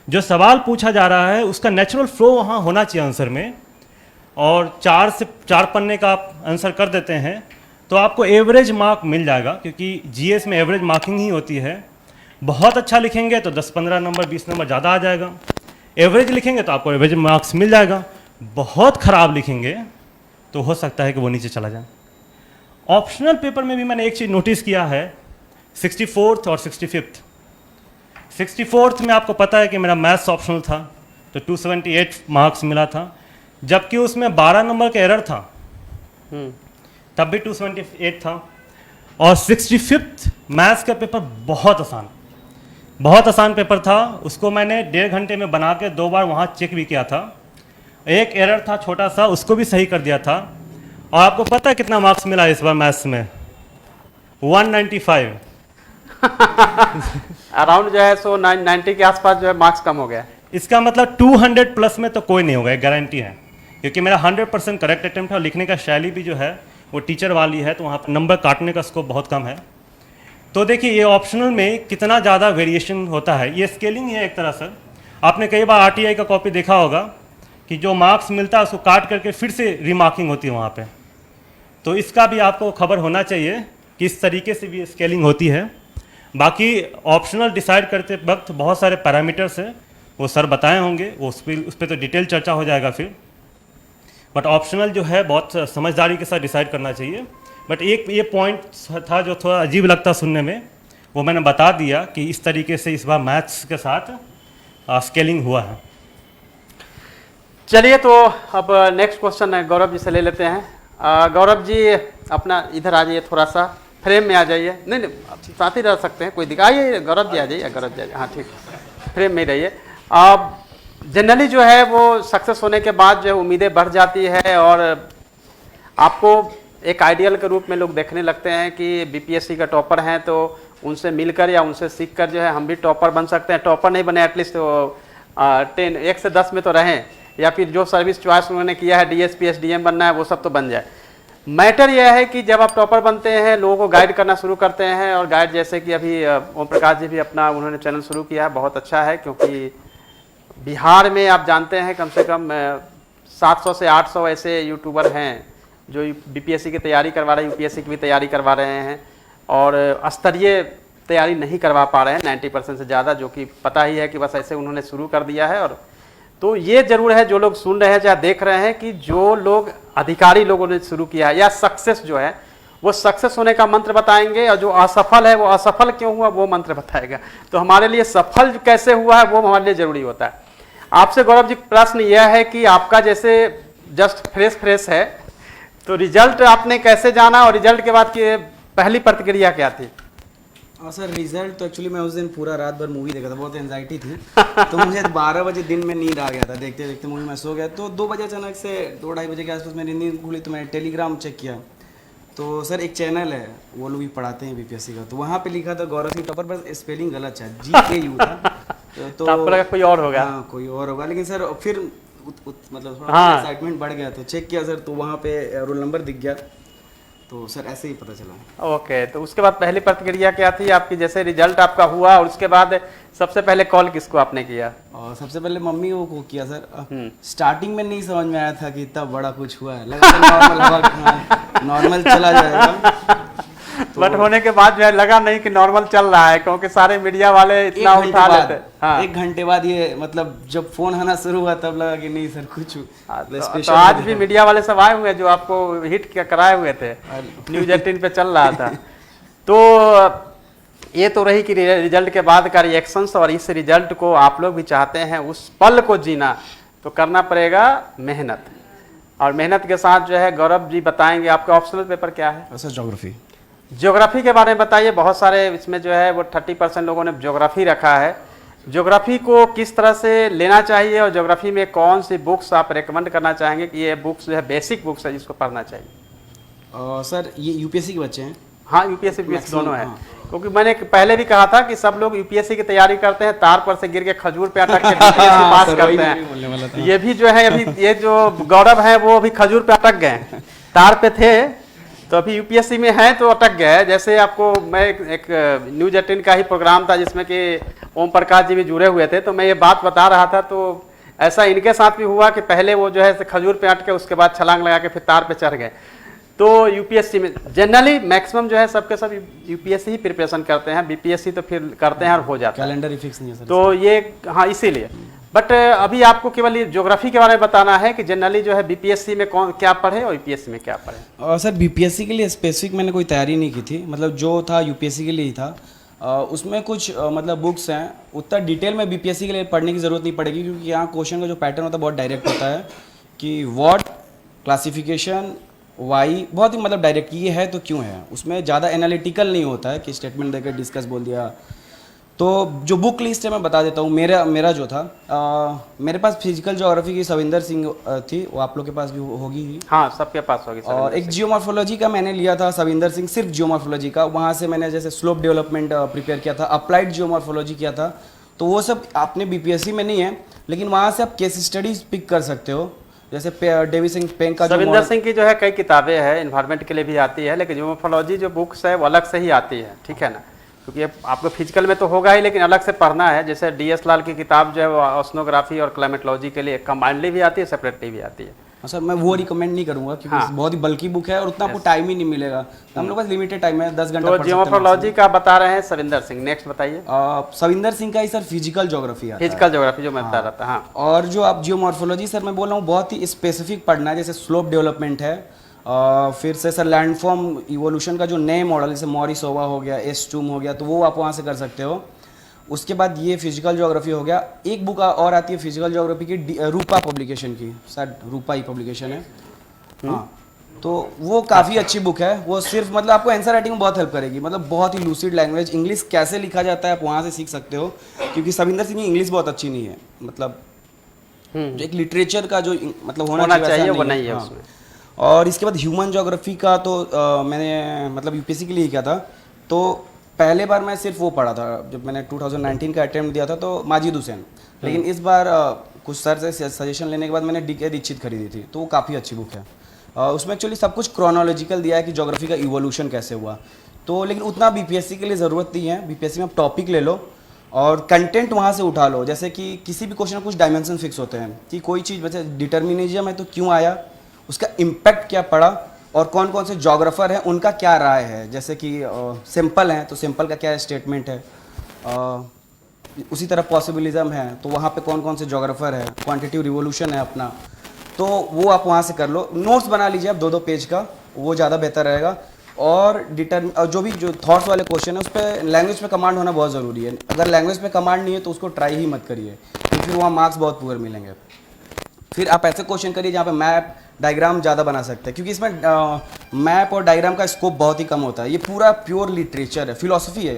[SPEAKER 3] जो सवाल पूछा जा रहा है उसका नेचुरल फ्लो वहाँ होना चाहिए आंसर में, और 4 से 4 पन्ने का आप आंसर कर देते हैं तो आपको एवरेज मार्क मिल जाएगा, क्योंकि जीएस में एवरेज मार्किंग ही होती है। बहुत अच्छा लिखेंगे तो 10-15 नंबर, 20 नंबर ज़्यादा आ जाएगा। एवरेज लिखेंगे तो आपको एवरेज मार्क्स मिल जाएगा। बहुत ख़राब लिखेंगे तो हो सकता है कि वो नीचे चला जाए। ऑप्शनल पेपर में भी मैंने एक चीज़ नोटिस किया है, 64th और 65th। 64th में आपको पता है कि मेरा मैथ्स ऑप्शनल था तो 278 मार्क्स मिला था, जबकि उसमें 12 नंबर का एरर था, तब भी 278 था। और 65th मैथ्स का पेपर बहुत आसान पेपर था। उसको मैंने 1.5 घंटे में बना के 2 बार वहाँ चेक भी किया था। एक एरर था छोटा सा, उसको भी सही कर दिया था। और आपको पता है कितना मार्क्स मिला इस बार मैथ्स में? 195।
[SPEAKER 2] अराउंड जो है सो 90 के आसपास जो है मार्क्स कम हो गया।
[SPEAKER 3] इसका मतलब 200 प्लस में तो कोई नहीं होगा, गारंटी है, क्योंकि मेरा 100% करेक्ट अटेम्प्ट है और लिखने का शैली भी जो है वो टीचर वाली है, तो वहाँ पर नंबर काटने का स्कोप बहुत कम है। तो देखिए, ये ऑप्शनल में कितना ज़्यादा वेरिएशन होता है, ये स्केलिंग है एक तरह से। आपने कई बार आरटीआई का कॉपी देखा होगा कि जो मार्क्स मिलता है उसको काट करके फिर से रीमार्किंग होती है वहाँ पे। तो इसका भी आपको खबर होना चाहिए कि इस तरीके से भी स्केलिंग होती है। बाकी ऑप्शनल डिसाइड करते वक्त बहुत सारे पैरामीटर्स हैं, वो सर बताए होंगे, वो उस पर तो डिटेल चर्चा हो जाएगा फिर। बट ऑप्शनल जो है बहुत समझदारी के साथ डिसाइड करना चाहिए। बट एक ये पॉइंट था जो थोड़ा अजीब लगता सुनने में, वो मैंने बता दिया कि इस तरीके से इस बार मैथ्स के साथ स्केलिंग हुआ है।
[SPEAKER 2] चलिए, तो अब नेक्स्ट क्वेश्चन गौरव जी से ले लेते हैं। गौरव जी अपना इधर आ जाइए, थोड़ा सा फ्रेम में आ जाइए। नहीं, साथ ही रह सकते हैं, कोई दिखाइए। गौरव जी आ जाइए, गौरव जी आ जाइए। हाँ ठीक, फ्रेम में ही रहिए। अब जनरली जो है वो सक्सेस होने के बाद जो है उम्मीदें बढ़ जाती है और आपको एक आइडियल के रूप में लोग देखने लगते हैं कि बीपीएससी का टॉपर हैं तो उनसे मिलकर या उनसे सीखकर जो है हम भी टॉपर बन सकते हैं। टॉपर नहीं बने, एटलीस्ट 1 से 10 में तो रहें, या फिर जो सर्विस चॉइस उन्होंने किया है डीएसपी एसडीएम बनना है वो सब तो बन जाए। मैटर यह है कि जब आप टॉपर बनते हैं, लोगों को गाइड करना शुरू करते हैं, और गाइड जैसे कि अभी ओम प्रकाश जी भी अपना उन्होंने चैनल शुरू किया है, बहुत अच्छा है, क्योंकि बिहार में आप जानते हैं कम से कम 700 से 800 ऐसे यूट्यूबर हैं जो बीपीएससी की तैयारी करवा रहे हैं, यूपीएससी की भी तैयारी करवा रहे हैं, और स्तरीय तैयारी नहीं करवा पा रहे हैं 90% से ज़्यादा, जो कि पता ही है कि बस ऐसे उन्होंने शुरू कर दिया है। और तो ये जरूर है, जो लोग सुन रहे हैं चाहे देख रहे हैं, कि जो लोग अधिकारी लोगों ने शुरू किया है या सक्सेस जो है वो सक्सेस होने का मंत्र बताएंगे, और जो असफल है वो असफल क्यों हुआ वो मंत्र बताएगा। तो हमारे लिए सफल कैसे हुआ है वो हमारे लिए जरूरी होता है। आपसे गौरव जी प्रश्न यह है कि आपका जैसे जस्ट फ्रेश है, तो रिजल्ट आपने कैसे जाना और रिजल्ट के बाद की पहली प्रतिक्रिया क्या थी?
[SPEAKER 6] हाँ सर, रिजल्ट तो एक्चुअली मैं उस दिन पूरा रात भर मूवी देखा था, बहुत एंजाइटी थी तो मुझे 12 बजे दिन में नींद आ गया था, देखते देखते मूवी मैं सो गया। तो 2 बजे अचानक से 2-2:30 बजे के आसपास मेरी नींद खुली तो मैंने टेलीग्राम चेक किया, तो सर एक चैनल है वो लोग भी पढ़ाते हैं बीपीएससी का, तो वहाँ पे लिखा था गौरव सिंह टॉपर, पर स्पेलिंग गलत है, GKU था तो
[SPEAKER 2] आपको लगा कोई और होगा?
[SPEAKER 6] हाँ कोई और होगा, लेकिन सर फिर मतलब थोड़ा
[SPEAKER 2] हाँ।
[SPEAKER 6] एक्साइटमेंट बढ़ गया, तो चेक किया सर, तो वहाँ पे रोल नंबर दिख गया, तो सर ऐसे ही पता चला।
[SPEAKER 2] ओके, तो उसके बाद पहली प्रतिक्रिया क्या थी आपकी? जैसे रिजल्ट आपका हुआ और उसके बाद सबसे पहले कॉल किसको आपने किया?
[SPEAKER 6] और सबसे पहले मम्मी को किया सर। स्टार्टिंग में नहीं समझ में आया था कि इतना बड़ा कुछ हुआ है, लगा था नॉर्मल चला जाएगा
[SPEAKER 2] बट होने के बाद जो है लगा नहीं कि नॉर्मल चल रहा है, क्योंकि सारे मीडिया वाले इतना उठा लेते। हाँ।
[SPEAKER 6] 1 घंटे बाद ये मतलब जब फोन आना शुरू हुआ तब लगा कि नहीं सर कुछ
[SPEAKER 2] तो आज भी मीडिया वाले सब आए हुए हैं जो आपको हिट कराए हुए थे, न्यूज 18 पे चल रहा था। तो ये तो रही कि रिजल्ट के बाद का रिएक्शंस, और इस रिजल्ट को आप लोग भी चाहते हैं उस पल को जीना, तो करना पड़ेगा मेहनत, और मेहनत के साथ जो है गौरव जी बताएंगे आपका ऑप्शनल पेपर क्या है।
[SPEAKER 6] Sir geography.
[SPEAKER 2] ज्योग्राफी के बारे में बताइए। बहुत सारे इसमें जो है वो 30% लोगों ने ज्योग्राफी रखा है। ज्योग्राफी को किस तरह से लेना चाहिए और ज्योग्राफी में कौन सी बुक्स आप रेकमेंड करना चाहेंगे कि ये बुक्स जो है बेसिक बुक्स है जिसको पढ़ना चाहिए?
[SPEAKER 6] सर ये यूपीएससी के बच्चे हैं।
[SPEAKER 2] हाँ, यूपीएससी दोनों है। क्योंकि मैंने पहले भी कहा था कि सब लोग यूपीएससी की तैयारी करते हैं, तार पर से गिर के खजूर पे अटक के यूपीएससी पास करते हैं। ये भी जो है अभी ये जो गौरव है वो अभी खजूर पे अटक गए, तार पे थे तो अभी यूपीएससी में है तो अटक गया है। जैसे आपको मैं एक न्यूज 18 का ही प्रोग्राम था जिसमें कि ओम प्रकाश जी भी जुड़े हुए थे, तो मैं ये बात बता रहा था, तो ऐसा इनके साथ भी हुआ कि पहले वो जो है खजूर पे अटके उसके बाद छलांग लगा के फिर तार पे चढ़ गए। तो यूपीएससी में जनरली मैक्सिमम जो है सबके सब यूपीएससी ही प्रिपरेशन करते हैं, बीपीएससी तो फिर करते हैं और हो जाता है,
[SPEAKER 6] कैलेंडर ही फिक्स नहीं है सर।
[SPEAKER 2] तो ये हाँ इसीलिए। बट अभी आपको केवल ये ज्योग्राफी के बारे में बताना है कि जनरली जो है बीपीएससी में कौन क्या पढ़े और यूपीएससी में क्या पढ़े।
[SPEAKER 6] सर बीपीएससी के लिए स्पेसिफिक मैंने कोई तैयारी नहीं की थी, मतलब जो था यूपीएससी के लिए ही था। उसमें कुछ मतलब बुक्स हैं, उतना डिटेल में बीपीएससी के लिए पढ़ने की ज़रूरत नहीं पड़ेगी, क्योंकि यहाँ क्वेश्चन का जो पैटर्न होता है बहुत डायरेक्ट होता है कि व्हाट, क्लासिफिकेशन, वाई, बहुत ही मतलब डायरेक्ट ये है तो क्यों है, उसमें ज़्यादा एनालिटिकल नहीं होता है कि स्टेटमेंट देकर डिस्कस बोल दिया। तो जो बुक लिस्ट है मैं बता देता हूँ, मेरा जो था मेरे पास फिजिकल ज्योग्राफी की सविंदर सिंह थी, वो आप लोग के पास भी होगी ही।
[SPEAKER 2] हाँ, सबके पास होगी।
[SPEAKER 6] और एक जियोमॉर्फोलॉजी का मैंने लिया था सविंदर सिंह, सिर्फ जियोमॉर्फोलॉजी का, वहाँ से मैंने जैसे स्लोप डेवलपमेंट प्रिपेयर किया था, अप्लाइड जियोमॉर्फोलॉजी किया था। तो वो सब आपने बीपीएससी में नहीं है, लेकिन वहाँ से आप केस स्टडीज पिक कर सकते हो, जैसे डेविड सिंह पेंग का
[SPEAKER 2] सविंदर सिंह की जो है कई किताबें हैं, इन्वायरमेंट के लिए भी आती है, लेकिन जियोमॉर्फोलॉजी जो बुक्स है वो अलग से ही आती है, ठीक है ना, क्योंकि आपको फिजिकल में तो होगा ही लेकिन अलग से पढ़ना है। जैसे DS लाल की किताब जो है वो ओशनोग्राफी और क्लाइमेटोलॉजी के लिए कंबाइंडली भी आती है, सेपरेटली भी आती है।
[SPEAKER 6] सर मैं वो रिकमेंड नहीं करूंगा क्योंकि
[SPEAKER 2] हाँ।
[SPEAKER 6] बहुत ही बल्कि बुक है और उतना आपको टाइम ही नहीं मिलेगा, तो हम लोग पास लिमिटेड टाइम है, 10 घंटा
[SPEAKER 2] तो
[SPEAKER 6] पढ़ सकते हैं।
[SPEAKER 2] जियोमॉर्फोलॉजी का बता रहे हैं सविंदर सिंह, नेक्स्ट बताइए।
[SPEAKER 6] सविंदर सिंह का ही सर फिजिकल ज्योग्राफी आता है।
[SPEAKER 2] फिजिकल ज्योग्राफी जो मैं बता रहा था। हाँ,
[SPEAKER 6] और जो आप जियोमॉर्फोलॉजी सर मैं बोल रहा हूँ बहुत ही स्पेसिफिक पढ़ना है, जैसे स्लोप डेवलपमेंट है, फिर से सर लैंडफॉर्म इवोल्यूशन का जो नए मॉडल जैसे मॉरिसोवा हो गया, एस्टूम हो गया, तो वो आप वहाँ से कर सकते हो। उसके बाद ये फिजिकल ज्योग्राफी हो गया। एक बुक और आती है फिजिकल ज्योग्राफी की, रूपा पब्लिकेशन की, शायद रूपा ही पब्लिकेशन है। हाँ, तो वो काफ़ी अच्छी बुक है, वो सिर्फ मतलब आपको आंसर राइटिंग में बहुत हेल्प करेगी, मतलब बहुत ही लूसिड लैंग्वेज, इंग्लिश कैसे लिखा जाता है आप वहाँ से सीख सकते हो, क्योंकि सविंदर सिंह की इंग्लिश बहुत अच्छी नहीं है, मतलब जो एक लिटरेचर का जो मतलब होना चाहिए वो नहीं है उसमें। और इसके बाद ह्यूमन ज्योग्राफी का तो मैंने मतलब यूपीएससी के लिए ही किया था, तो पहले बार मैं सिर्फ वो पढ़ा था जब मैंने 2019 का अटेम्प्ट दिया था, तो माजिद हुसैन, लेकिन इस बार कुछ सर से सजेशन लेने के बाद मैंने DK दीक्षित खरीदी थी, तो वो काफ़ी अच्छी बुक है। उसमें एक्चुअली सब कुछ क्रोनोलॉजिकल दिया है कि ज्योग्राफी का इवोल्यूशन कैसे हुआ, तो लेकिन उतना बीपीएससी के लिए ज़रूरत नहीं है। बीपीएससी में आप टॉपिक ले लो और कंटेंट वहाँ से उठा लो, जैसे कि किसी भी क्वेश्चन में कुछ डायमेंशन फिक्स होते हैं कि कोई चीज़ वैसे डिटर्मिनिज्म है तो क्यों आया, उसका इम्पैक्ट क्या पड़ा, और कौन कौन से जोग्राफर हैं उनका क्या राय है, जैसे कि सिंपल हैं तो सिंपल का क्या स्टेटमेंट है, उसी तरह पॉसिबिलिज्म है तो वहाँ पे कौन कौन से जोग्राफर है, क्वांटिटेटिव रिवोल्यूशन है अपना, तो वो आप वहाँ से कर लो। नोट्स बना लीजिए आप 2-2 पेज का, वो ज़्यादा बेहतर रहेगा। और जो भी जो थॉट्स वाले क्वेश्चन है उस पर लैंग्वेज पे कमांड होना बहुत ज़रूरी है, अगर लैंग्वेज पे कमांड नहीं है तो उसको ट्राई ही मत करिए, क्योंकि फिर वहाँ मार्क्स बहुत पुअर मिलेंगे। फिर आप ऐसे क्वेश्चन करिए जहाँ पे मैप डायग्राम ज़्यादा बना सकते हैं, क्योंकि इसमें मैप और डायग्राम का स्कोप बहुत ही कम होता है। ये पूरा प्योर लिटरेचर है, फिलोसफी है।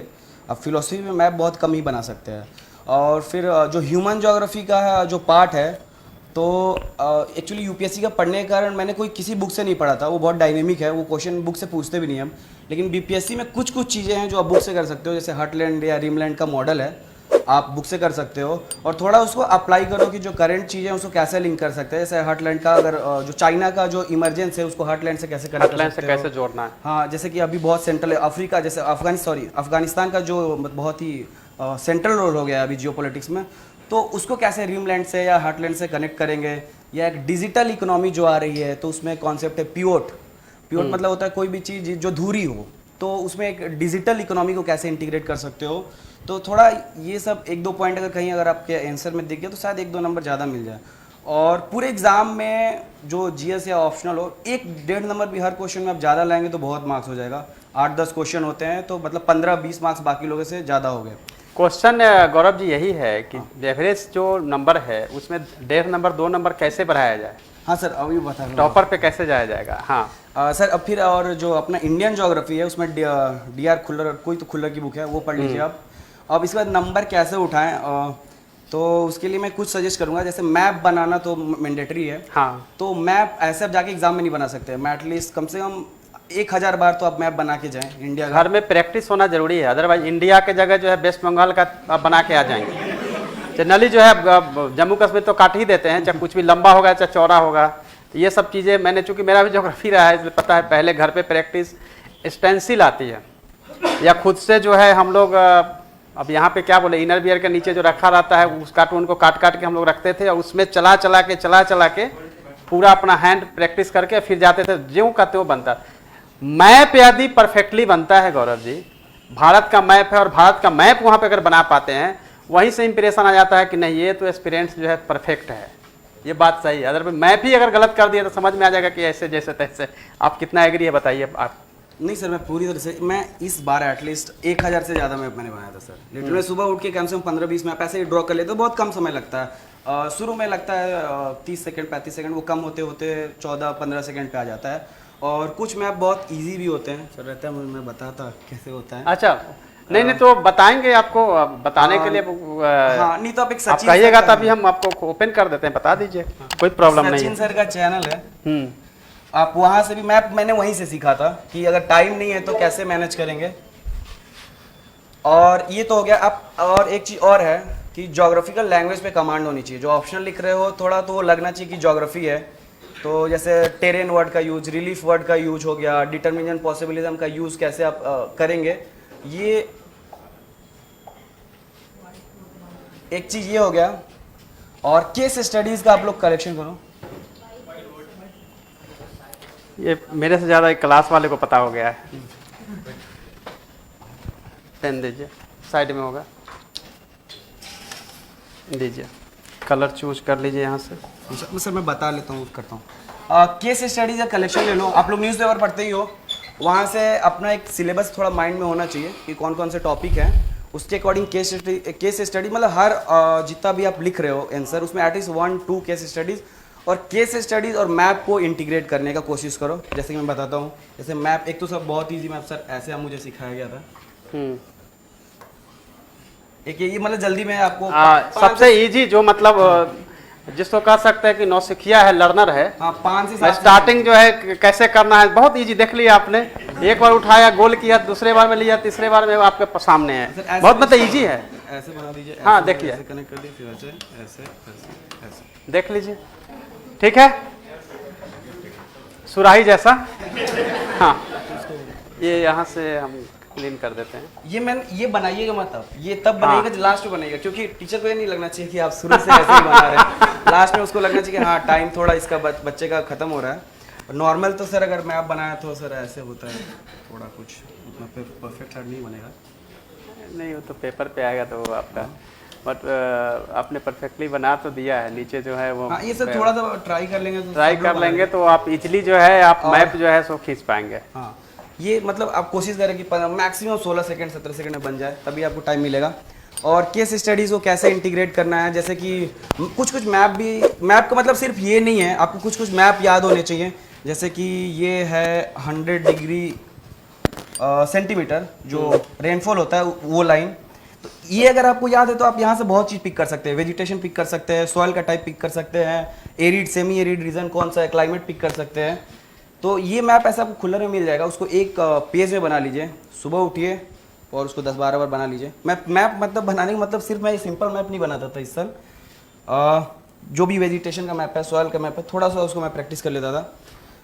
[SPEAKER 6] अब फिलोसफी में मैप बहुत कम ही बना सकते हैं। और फिर जो ह्यूमन ज्योग्राफी का जो पार्ट है, तो एक्चुअली यूपीएससी का पढ़ने के कारण मैंने कोई किसी बुक से नहीं पढ़ा था, वो बहुत डायनेमिक है, वो क्वेश्चन बुक से पूछते भी नहीं हम। लेकिन बीपीएससी में कुछ कुछ चीज़ें हैं जो आप बुक से कर सकते हो, जैसे हर्टलैंड या रिमलैंड का मॉडल है, आप बुक से कर सकते हो। और थोड़ा उसको अप्लाई करो कि जो करंट चीज़ें हैं उसको कैसे लिंक कर सकते हैं। जैसे हर्टलैंड का अगर जो चाइना का जो इमरजेंस है उसको हर्टलैंड से कैसे कनेक्ट कर
[SPEAKER 2] हर्टलैंड से
[SPEAKER 6] सकते हो।
[SPEAKER 2] कैसे जोड़ना है।
[SPEAKER 6] हाँ, जैसे कि अभी बहुत सेंट्रल अफ्रीका, जैसे अफगानिस्तान का जो बहुत ही सेंट्रल रोल हो गया है अभी जियोपॉलिटिक्स में, तो उसको कैसे रिमलैंड से या हार्टलैंड से कनेक्ट करेंगे। या एक डिजिटल इकोनॉमी जो आ रही है, तो उसमें कॉन्सेप्ट है पिवोट। पिवोट मतलब होता है कोई भी चीज़ जो धुरी हो, तो उसमें एक डिजिटल इकोनॉमी को कैसे इंटीग्रेट कर सकते हो। तो थोड़ा ये सब 1-2 पॉइंट अगर कहीं अगर आपके आंसर में दिख गया तो शायद 1-2 नंबर ज़्यादा मिल जाए। और पूरे एग्जाम में जो जीएस या ऑप्शनल हो, 1-1.5 नंबर भी हर क्वेश्चन में आप ज़्यादा लाएंगे तो बहुत मार्क्स हो जाएगा। 8-10 क्वेश्चन होते हैं, तो मतलब 15-20 मार्क्स बाकी लोगों से ज़्यादा हो गए।
[SPEAKER 2] क्वेश्चन गौरव जी यही है कि एवरेज जो नंबर है उसमें 1.5 नंबर 2 नंबर कैसे बढ़ाया जाए।
[SPEAKER 6] हाँ सर, अभी बता रहा हूँ।
[SPEAKER 2] टॉपर पे कैसे जाया जाएगा। हाँ
[SPEAKER 6] सर, अब फिर और जो अपना इंडियन ज्योग्राफी है उसमें डी.आर. खुल्लर, कोई तो खुल्लर की बुक है, वो पढ़ लीजिए आप। अब इसके बाद नंबर कैसे उठाएं, तो उसके लिए मैं कुछ सजेस्ट करूंगा। जैसे मैप बनाना तो मैंडेटरी है।
[SPEAKER 2] हाँ,
[SPEAKER 6] तो मैप ऐसे आप जाके एग्जाम में नहीं बना सकते। मैं एटलीस्ट कम से कम 1000 बार तो आप मैप बना के जाएं इंडिया का।
[SPEAKER 2] घर में प्रैक्टिस होना जरूरी है, अदरवाइज इंडिया के जगह जो है वेस्ट बंगाल का आप बना के आ जाएंगे। जनरली जो है जम्मू कश्मीर तो काट ही देते हैं, चाहे कुछ भी लंबा होगा चाहे चौड़ा होगा। तो ये सब चीज़ें मैंने, चूंकि मेरा भी ज्योग्राफी रहा है इसलिए पता है। पहले घर पे प्रैक्टिस स्टेंसिल आती है, या खुद से जो है हम लोग अब यहाँ पे क्या बोले, इनर बियर के नीचे जो रखा रहता है उस कार्टून को काट काट के हम लोग रखते थे, और उसमें चला चला के पूरा अपना हैंड प्रैक्टिस करके फिर जाते थे, ज्यों का त्यों बनता। मैप यदि परफेक्टली बनता है गौरव जी, भारत का मैप है और भारत का मैप वहाँ पे अगर बना पाते हैं, वहीं से इंप्रेशन आ जाता है कि नहीं ये तो एस्पिरेंट्स जो है परफेक्ट है। ये बात सही है। अगर मैप ही अगर गलत कर दिया तो समझ में आ जाएगा कि ऐसे जैसे तैसे। आप कितना एग्री है बताइए आप।
[SPEAKER 6] नहीं सर, मैं पूरी तरह से, मैं इस बार एटलीस्ट 1000 से ज़्यादा मैप मैंने बनाया था सर। लिटरली मैं सुबह उठ के कम से कम 15-20 मैप ऐसे ही ड्रॉ कर लेते, तो बहुत कम समय लगता है। शुरू में लगता है 30 सेकंड 35 सेकंड, वो कम होते होते 14-15 सेकंड पे आ जाता है। और कुछ मैप बहुत इजी भी होते हैं सर, रहता है मैं बताता कैसे होता है।
[SPEAKER 2] अच्छा, नहीं तो बताएंगे आपको, बताने के लिए
[SPEAKER 6] हाँ, नहीं तो आप एक
[SPEAKER 2] आप
[SPEAKER 6] सचिन
[SPEAKER 2] कहिएगा तभी हम आपको ओपन कर देते हैं, बता दीजिए, कोई प्रॉब्लम नहीं
[SPEAKER 6] सचिन
[SPEAKER 2] है।
[SPEAKER 6] सर का चैनल है, आप वहाँ से भी मैप मैंने वहीं से सीखा था कि अगर टाइम नहीं है तो कैसे मैनेज करेंगे। और ये तो हो गया। आप और एक चीज़ और है कि ज्योग्राफिकल लैंग्वेज पे कमांड होनी चाहिए। जो ऑप्शनल लिख रहे हो थोड़ा तो वो लगना चाहिए कि ज्योग्राफी है। तो जैसे टेरेन वर्ड का यूज, रिलीफ वर्ड का यूज हो गया, डिटर्मिनेशन पॉसिबिलिज्म का यूज कैसे आप करेंगे, ये एक चीज़ ये हो गया। और केस स्टडीज़ का आप लोग कलेक्शन करो।
[SPEAKER 2] ये मेरे से ज़्यादा एक क्लास वाले को पता हो गया है। पेन दीजिए, साइड में होगा, दीजिए, कलर चूज कर लीजिए यहाँ से।
[SPEAKER 6] सर मैं बता लेता हूँ, करता हूँ। केस स्टडीज का कलेक्शन ले लो। आप लोग न्यूज़पेपर पढ़ते ही हो, वहाँ से अपना एक सिलेबस थोड़ा माइंड में होना चाहिए कि कौन कौन से टॉपिक हैं, उसके अकॉर्डिंग केस स्टडी मतलब हर जितना भी आप लिख रहे हो आंसर, उसमें एटलीस्ट 1-2 केस स्टडीज़। और केस स्टडीज़ और मैप को इंटीग्रेट करने का कोशिश करो। जैसे कि मैं बताता हूँ, जैसे मैप एक तो सब बहुत ईजी मैप सर, ऐसे मुझे सिखाया गया था। एक ये मतलब जल्दी में आपको
[SPEAKER 2] सबसे इजी जो मतलब जिसको कह सकते हैं कि नौसिखिया है, लर्नर है।
[SPEAKER 6] 5 से 7
[SPEAKER 2] स्टार्टिंग जो है कैसे करना है बहुत इजी, देख लिया आपने। एक बार उठाया, गोल किया, दूसरे बार में लिया, तीसरे बार में आपके सामने है। बहुत मतलब इजी है।
[SPEAKER 6] ऐसे बना दीजिए।
[SPEAKER 2] हाँ, देखिए,
[SPEAKER 6] ऐसे कनेक्ट कर दिए, फिर ऐसे
[SPEAKER 2] देख लीजिए, ठीक है, सुराही जैसा। हाँ, ये यहाँ से हम क्लीन कर देते हैं।
[SPEAKER 6] ये बनाइएगा मत, अब ये तब बनाइएगा जब लास्ट में बनाइएगा, क्योंकि टीचर को ये नहीं लगना चाहिए कि आप शुरू से ऐसे ही बना रहे हैं। लास्ट में उसको लगना चाहिए कि हाँ टाइम थोड़ा इसका बच्चे का खत्म हो रहा है। नॉर्मल तो सर अगर मैप बनाया तो सर ऐसे होता है, थोड़ा कुछ उतना परफेक्ट नहीं बनेगा।
[SPEAKER 2] नहीं, वो तो पेपर पे आएगा तो आपका, बट आपने परफेक्टली बना तो दिया है। नीचे जो है वो
[SPEAKER 6] हाँ, ये सर थोड़ा सा ट्राई कर लेंगे
[SPEAKER 2] तो आप इजीली जो है आप मैप जो है सो खींच पाएंगे।
[SPEAKER 6] हाँ, ये मतलब आप कोशिश करें कि मैक्सिमम 16 सेकंड 17 सेकंड में बन जाए, तभी आपको टाइम मिलेगा। और केस स्टडीज़ को कैसे इंटीग्रेट करना है। जैसे कि कुछ कुछ मैप भी, मैप का मतलब सिर्फ ये नहीं है, आपको कुछ कुछ मैप याद होने चाहिए। जैसे कि ये है 100 डिग्री सेंटीमीटर जो रेनफॉल होता है वो लाइन, तो ये अगर आपको याद है तो आप यहाँ से बहुत चीज़ पिक कर सकते हैं। वेजिटेशन पिक कर सकते हैं, सॉइल का टाइप पिक कर सकते हैं, एरिड सेमी एरिड रीजन कौन सा है, क्लाइमेट पिक कर सकते हैं। तो ये मैप ऐसा आपको खुला में मिल जाएगा, उसको एक पेज में बना लीजिए, सुबह उठिए और उसको 10-12 बार बना लीजिए। मैप मतलब बनाने का मतलब सिर्फ मैं सिंपल मैप नहीं बनाता था इस साल, जो भी वेजिटेशन का मैप है, सॉइल का मैप है, थोड़ा सा उसको मैं प्रैक्टिस कर लेता था।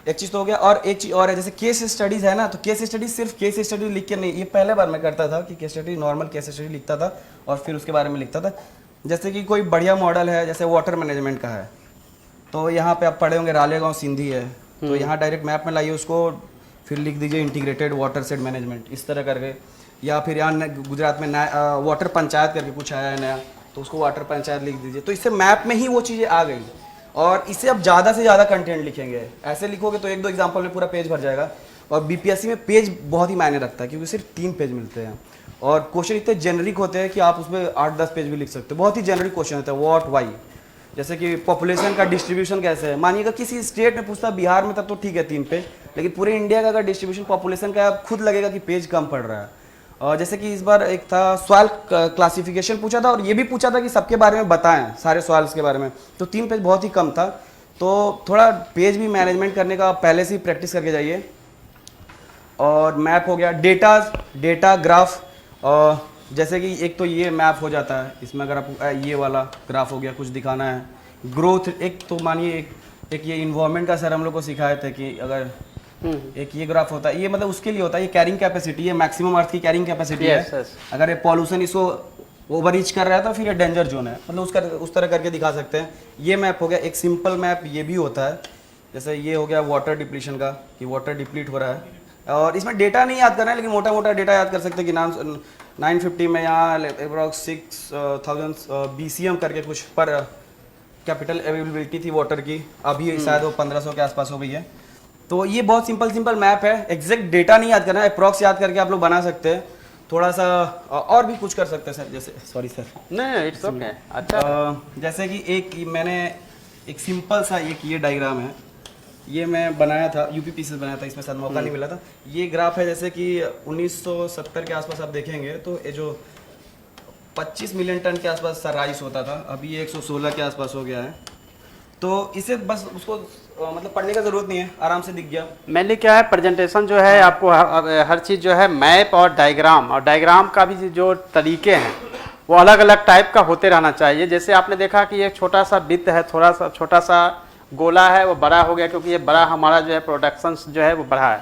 [SPEAKER 6] एक चीज़ तो हो गया, और एक चीज़ और है, जैसे केस स्टडीज़ है ना, तो केस स्टडीज सिर्फ केस स्टडी लिख के नहीं, ये पहले बार मैं करता था कि case study, normal case study लिखता था और फिर उसके बारे में लिखता था। जैसे कि कोई बढ़िया मॉडल है, जैसे वाटर मैनेजमेंट का है, तो यहाँ पे आप पढ़े होंगे रालेगांव सिंधी है, तो यहाँ डायरेक्ट मैप में लाइए उसको, फिर लिख दीजिए इंटीग्रेटेड वाटर सेट मैनेजमेंट, इस तरह करके। या फिर यहाँ गुजरात में वाटर पंचायत करके कुछ आया है नया, तो उसको वाटर पंचायत लिख दीजिए। तो इससे मैप में ही वो चीज़ें आ गई, और इससे आप ज़्यादा से ज़्यादा कंटेंट लिखेंगे। ऐसे लिखोगे तो 1-2 एग्जाम्पल में पूरा पेज भर जाएगा। और बीपीएससी में पेज बहुत ही मायने रखता है, क्योंकि सिर्फ 3 पेज मिलते हैं और क्वेश्चन इतने जेनरिक होते हैं कि आप उसमें 8-10 पेज भी लिख सकते हो। बहुत ही जेनरिक क्वेश्चन होता है, व्हाट वाई, जैसे कि पॉपुलेशन का डिस्ट्रीब्यूशन कैसे है। मानिएगा किसी स्टेट में पूछता, बिहार में तब तो ठीक है 3 पेज, लेकिन पूरे इंडिया का अगर डिस्ट्रीब्यूशन पॉपुलेशन का, आप खुद लगेगा कि पेज कम पड़ रहा है। और जैसे कि इस बार एक था सॉइल क्लासिफिकेशन पूछा था, और ये भी पूछा था कि सबके बारे में बताएं, सारे सॉइल्स के बारे में, तो 3 पेज बहुत ही कम था। तो थोड़ा पेज भी मैनेजमेंट करने का पहले से ही प्रैक्टिस करके जाइए। और मैप हो गया, डेटा ग्राफ, और जैसे कि एक तो ये मैप हो जाता है, इसमें अगर आपको ये वाला ग्राफ हो गया, कुछ दिखाना है, ग्रोथ, एक तो मानिए एक ये इन्वायरमेंट का सर हम लोग को सिखाए थे कि अगर एक ये ग्राफ होता है, ये मतलब उसके लिए होता है, ये कैरिंग कैपेसिटी है, मैक्सिमम अर्थ की कैरिंग कैपेसिटी है। अगर ये पॉल्यूशन इसको ओवर रीच कर रहा है तो फिर ये डेंजर जोन है, मतलब उस तरह करके दिखा सकते हैं। ये मैप हो गया। एक सिंपल मैप ये भी होता है, जैसे ये हो गया वाटर डिप्लीशन का, कि वाटर डिप्लीट हो रहा है, और इसमें डेटा नहीं याद करना है, लेकिन मोटा मोटा डेटा याद कर सकते हैं कि 950 में यहाँ अप्रॉक्स 6000 BCM करके कुछ पर कैपिटल अवेलेबिलिटी थी वाटर की, अभी शायद वो 1500 के आसपास हो गई है। तो ये बहुत सिंपल मैप है, एग्जैक्ट डेटा नहीं याद करना है, अप्रॉक्स याद करके आप लोग बना सकते हैं। थोड़ा सा और भी कुछ कर सकते हैं सर, जैसे सॉरी सर,
[SPEAKER 2] नहीं इट्स ओके, अच्छा।
[SPEAKER 6] जैसे कि एक मैंने एक सिंपल सा एक ये डायग्राम है, ये मैं बनाया था, यूपीपीसी से बनाया था, इसमें शायद मौका नहीं मिला था। ये ग्राफ है, जैसे कि 1970 के आसपास आप देखेंगे तो ये जो 25 मिलियन टन के आसपास राइस होता था, अभी ये 116 के आसपास हो गया है। तो इसे बस उसको मतलब पढ़ने का जरूरत नहीं है, आराम से दिख गया।
[SPEAKER 2] मैंने क्या है, प्रेजेंटेशन जो है आपको हर चीज़ जो है मैप और डायग्राम का भी जो तरीके हैं वो अलग अलग टाइप का होते रहना चाहिए। जैसे आपने देखा कि एक छोटा सा वृत्त है, छोटा सा गोला है, वो बड़ा हो गया क्योंकि ये बड़ा हमारा जो है प्रोडक्शन जो है वो बढ़ा है।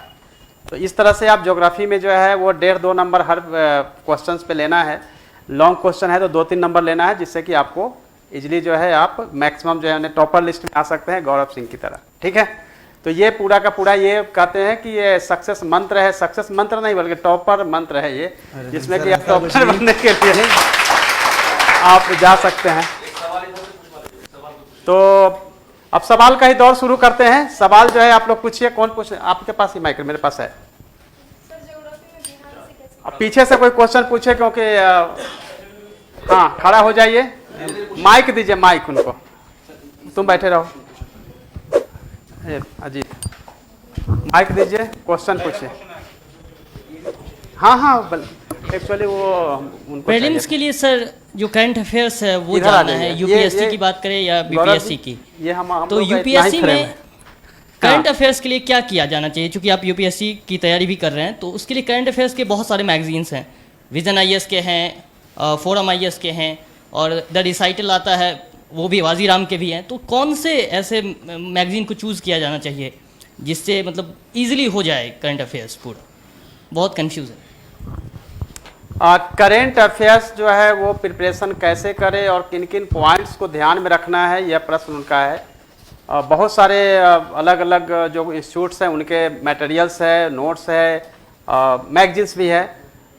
[SPEAKER 2] तो इस तरह से आप ज्योग्राफी में जो है वो 1.5-2 नंबर हर क्वेश्चन पे लेना है। लॉन्ग क्वेश्चन है तो 2-3 नंबर लेना है, जिससे कि आपको इजली जो है आप मैक्सिमम जो है टॉपर लिस्ट में आ सकते हैं गौरव सिंह की तरह, ठीक है। तो ये पूरा का पूरा ये कहते हैं कि ये सक्सेस मंत्र है, सक्सेस मंत्र नहीं बल्कि टॉपर मंत्र है ये, जिसमें कि आप टॉपर बनने के लिए आप जा सकते हैं। तो अब सवाल का ही दौर शुरू करते हैं। सवाल जो है आप लोग पूछिए, कौन पूछे? आपके पास ही माइक मेरे पास है। अब पीछे से कोई क्वेश्चन पूछे, क्योंकि हाँ खड़ा हो जाइए, माइक दीजिए, माइक उनको, तुम बैठे रहो। अजीत माइक दीजिए, क्वेश्चन पूछिए। हाँ एक्चुअली वो उनको
[SPEAKER 7] प्रीलिम्स के लिए सर जो करंट अफेयर्स है वो जानना है, यूपीएससी की बात करें या बीपीएससी की।
[SPEAKER 2] ये हम
[SPEAKER 7] तो यूपीएससी में करंट अफेयर्स के लिए क्या किया जाना चाहिए? क्योंकि आप यूपीएससी की तैयारी भी कर रहे हैं, तो उसके लिए करंट अफेयर्स के बहुत सारे मैगजीन्स हैं, विजन आईएएस के हैं, फोरम आईएएस के हैं, और द रिसाइटल आता है, वो भी वाजीराम के भी हैं। तो कौन से ऐसे मैगजीन को चूज़ किया जाना चाहिए जिससे मतलब ईजिली हो जाए करंट अफेयर्स? पूरा बहुत कन्फ्यूज है।
[SPEAKER 2] करेंट अफेयर्स जो है वो प्रिपरेशन कैसे करें और किन किन पॉइंट्स को ध्यान में रखना है, यह प्रश्न उनका है। बहुत सारे अलग अलग जो इंस्टीट्यूट्स हैं उनके मटेरियल्स है, नोट्स है, मैगजीन्स भी है।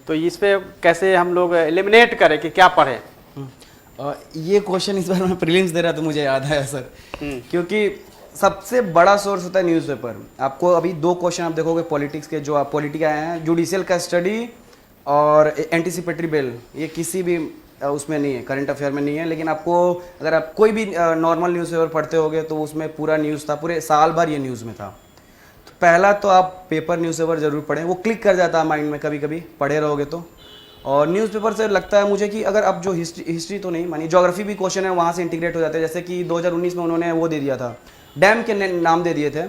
[SPEAKER 2] तो इस पे कैसे हम लोग एलिमिनेट करें कि क्या पढ़ें?
[SPEAKER 6] ये क्वेश्चन इस बार मैं प्रीलिम्स दे रहा तो मुझे याद आया सर, क्योंकि सबसे बड़ा सोर्स होता है न्यूज़पेपर। आपको अभी 2 क्वेश्चन आप देखोगे पॉलिटिक्स के, जो आप पॉलिटिक आए हैं, जुडिशियल कस्टडी और एंटीसिपेटरी बेल, ये किसी भी उसमें नहीं है, करंट अफेयर में नहीं है। लेकिन आपको अगर आप कोई भी नॉर्मल न्यूज़पेपर पढ़ते होगे तो उसमें पूरा न्यूज़ था, पूरे साल भर ये न्यूज़ में था। तो पहला तो आप पेपर न्यूज़पेपर ज़रूर पढ़ें, वो क्लिक कर जाता है माइंड में कभी कभी पढ़े रहोगे तो। और न्यूज़पेपर से लगता है मुझे कि अगर अब जो हिस्ट्री तो नहीं मानी, ज्योग्राफी भी क्वेश्चन है वहाँ से इंटीग्रेट हो जाते हैं। जैसे कि 2019 में उन्होंने वो दे दिया था, डैम के नाम दे दिए थे।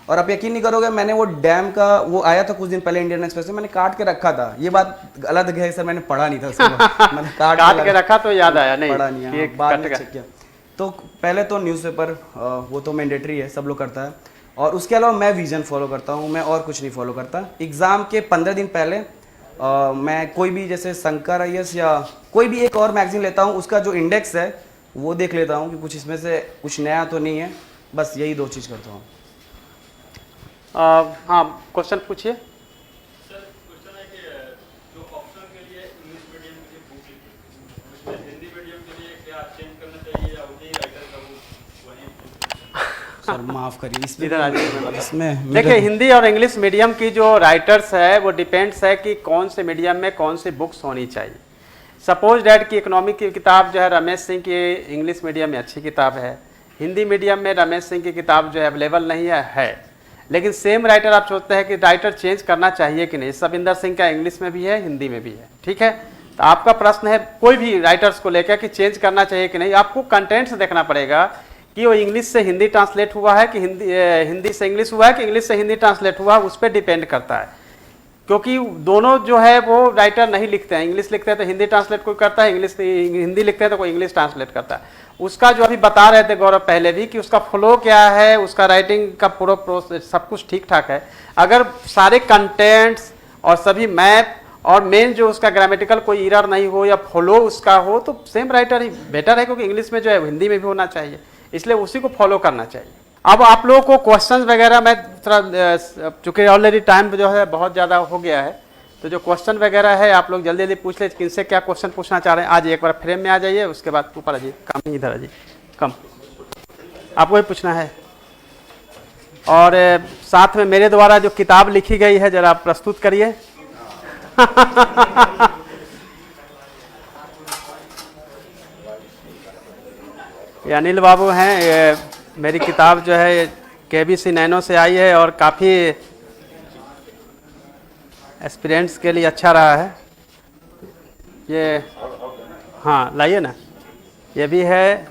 [SPEAKER 6] और आप यकीन नहीं करोगे, मैंने वो डैम का वो आया था कुछ दिन पहले इंडियन एक्सप्रेस में, मैंने काट के रखा था। ये बात गलत है सर, मैंने पढ़ा नहीं था उसको मैंने
[SPEAKER 2] काट के रखा तो याद आया, नहीं
[SPEAKER 6] पढ़ा नहीं है,
[SPEAKER 2] ये
[SPEAKER 6] बाद में
[SPEAKER 2] कट
[SPEAKER 6] चेक किया। तो पहले तो न्यूज़पेपर वो तो मैंडेटरी है, सब लोग करता है। और उसके अलावा मैं विजन फॉलो करता हूँ, मैं और कुछ नहीं फॉलो करता। एग्ज़ाम के 15 दिन पहले मैं कोई भी जैसे शंकर IAS या कोई भी एक और मैगजीन लेता हूँ, उसका जो इंडेक्स है वो देख लेता हूँ कि कुछ इसमें से कुछ नया तो नहीं है। बस यही 2 चीज़ करता हूँ।
[SPEAKER 2] हाँ, क्वेश्चन पूछिए।
[SPEAKER 6] सर माफ़ करिए,
[SPEAKER 2] इधर आ जाइए।
[SPEAKER 6] इसमें
[SPEAKER 2] देखिए, हिंदी और इंग्लिश मीडियम की जो राइटर्स है वो डिपेंड्स है कि कौन से मीडियम में कौन सी बुक्स होनी चाहिए। सपोज डैट की इकोनॉमिक की किताब जो है रमेश सिंह की इंग्लिश मीडियम में अच्छी किताब है, हिंदी मीडियम में रमेश सिंह की किताब जो है अवेलेबल नहीं है। लेकिन सेम राइटर आप सोचते हैं कि राइटर चेंज करना चाहिए कि नहीं। सविंदर सिंह का इंग्लिश में भी है, हिंदी में भी है, ठीक है। तो आपका प्रश्न है कोई भी राइटर्स को लेकर कि चेंज करना चाहिए कि नहीं। आपको कंटेंट्स देखना पड़ेगा कि वो इंग्लिश से हिंदी ट्रांसलेट हुआ है कि हिंदी से इंग्लिश हुआ है कि इंग्लिश से हिंदी ट्रांसलेट हुआ है, उस पर डिपेंड करता है। क्योंकि दोनों जो है वो राइटर नहीं लिखते हैं, इंग्लिश लिखते हैं तो हिंदी ट्रांसलेट कोई करता है, हिंदी लिखते हैं तो कोई इंग्लिश ट्रांसलेट करता है। उसका जो अभी बता रहे थे गौरव पहले भी कि उसका फ्लो क्या है, उसका राइटिंग का पूरा प्रोसेस सब कुछ ठीक ठाक है। अगर सारे कंटेंट्स और सभी मैप और मेन जो उसका ग्रामेटिकल कोई एरर नहीं हो या फ्लो उसका हो तो सेम राइटर ही बेटर है, क्योंकि इंग्लिश में जो है हिंदी में भी होना चाहिए, इसलिए उसी को फॉलो करना चाहिए। अब आप लोगों को क्वेश्चंस वगैरह मैं थोड़ा, चूँकि ऑलरेडी टाइम जो है बहुत ज़्यादा हो गया है, तो जो क्वेश्चन वगैरह है आप लोग जल्दी जल्दी पूछ ले, किनसे क्या क्वेश्चन पूछना चाह रहे हैं। आज एक बार फ्रेम में आ जाइए, उसके बाद ऊपर आ जाइए, कम इधर आ जाइए, कम आपको ही पूछना है। और साथ में मेरे द्वारा जो किताब लिखी गई है जरा आप प्रस्तुत करिए। ये अनिल बाबू हैं, ये मेरी किताब जो है KBC नैनो से आई है और काफ़ी एस्पिरेंट्स के लिए अच्छा रहा है ये। हाँ लाइए ना, ये भी है।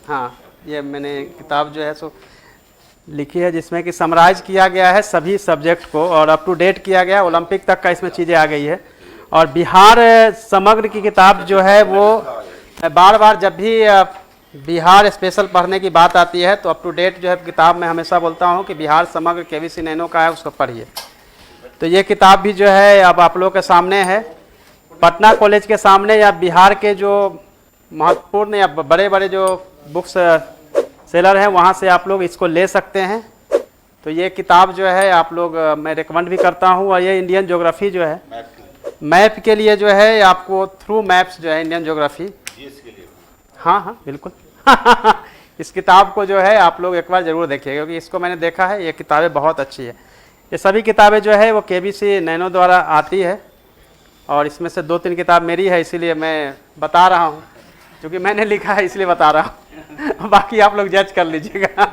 [SPEAKER 2] हाँ, ये मैंने किताब जो है सो लिखी है जिसमें कि समराइज किया गया है सभी सब्जेक्ट को और अप टू डेट किया गया, ओलंपिक तक का इसमें चीज़ें आ गई है। और बिहार समग्र की किताब जो है वो बार बार जब भी बिहार स्पेशल पढ़ने की बात आती है तो अप टू डेट जो है किताब मैं हमेशा बोलता हूँ कि बिहार समग्र KBC नैनो का है, उसको पढ़िए। तो ये किताब भी जो है अब आप लोगों के सामने है, पटना कॉलेज के सामने या बिहार के जो महत्वपूर्ण या बड़े बड़े जो बुक्स सेलर हैं वहाँ से आप लोग इसको ले सकते हैं। तो ये किताब जो है आप लोग मैं रिकमेंड भी करता हूँ। और ये इंडियन ज्योग्राफी जो है मैप के लिए जो है आपको थ्रू मैप्स जो है इंडियन ज्योग्राफी, हाँ हाँ बिल्कुल इस किताब को जो है आप लोग एक बार ज़रूर देखिए, क्योंकि इसको मैंने देखा है, ये किताबें बहुत अच्छी है। ये सभी किताबें जो है वो KBC नैनो द्वारा आती है और इसमें से 2-3 किताब मेरी है, इसीलिए मैं बता रहा हूँ, क्योंकि मैंने लिखा है इसलिए बता रहा हूँ बाकी आप लोग जज कर लीजिएगा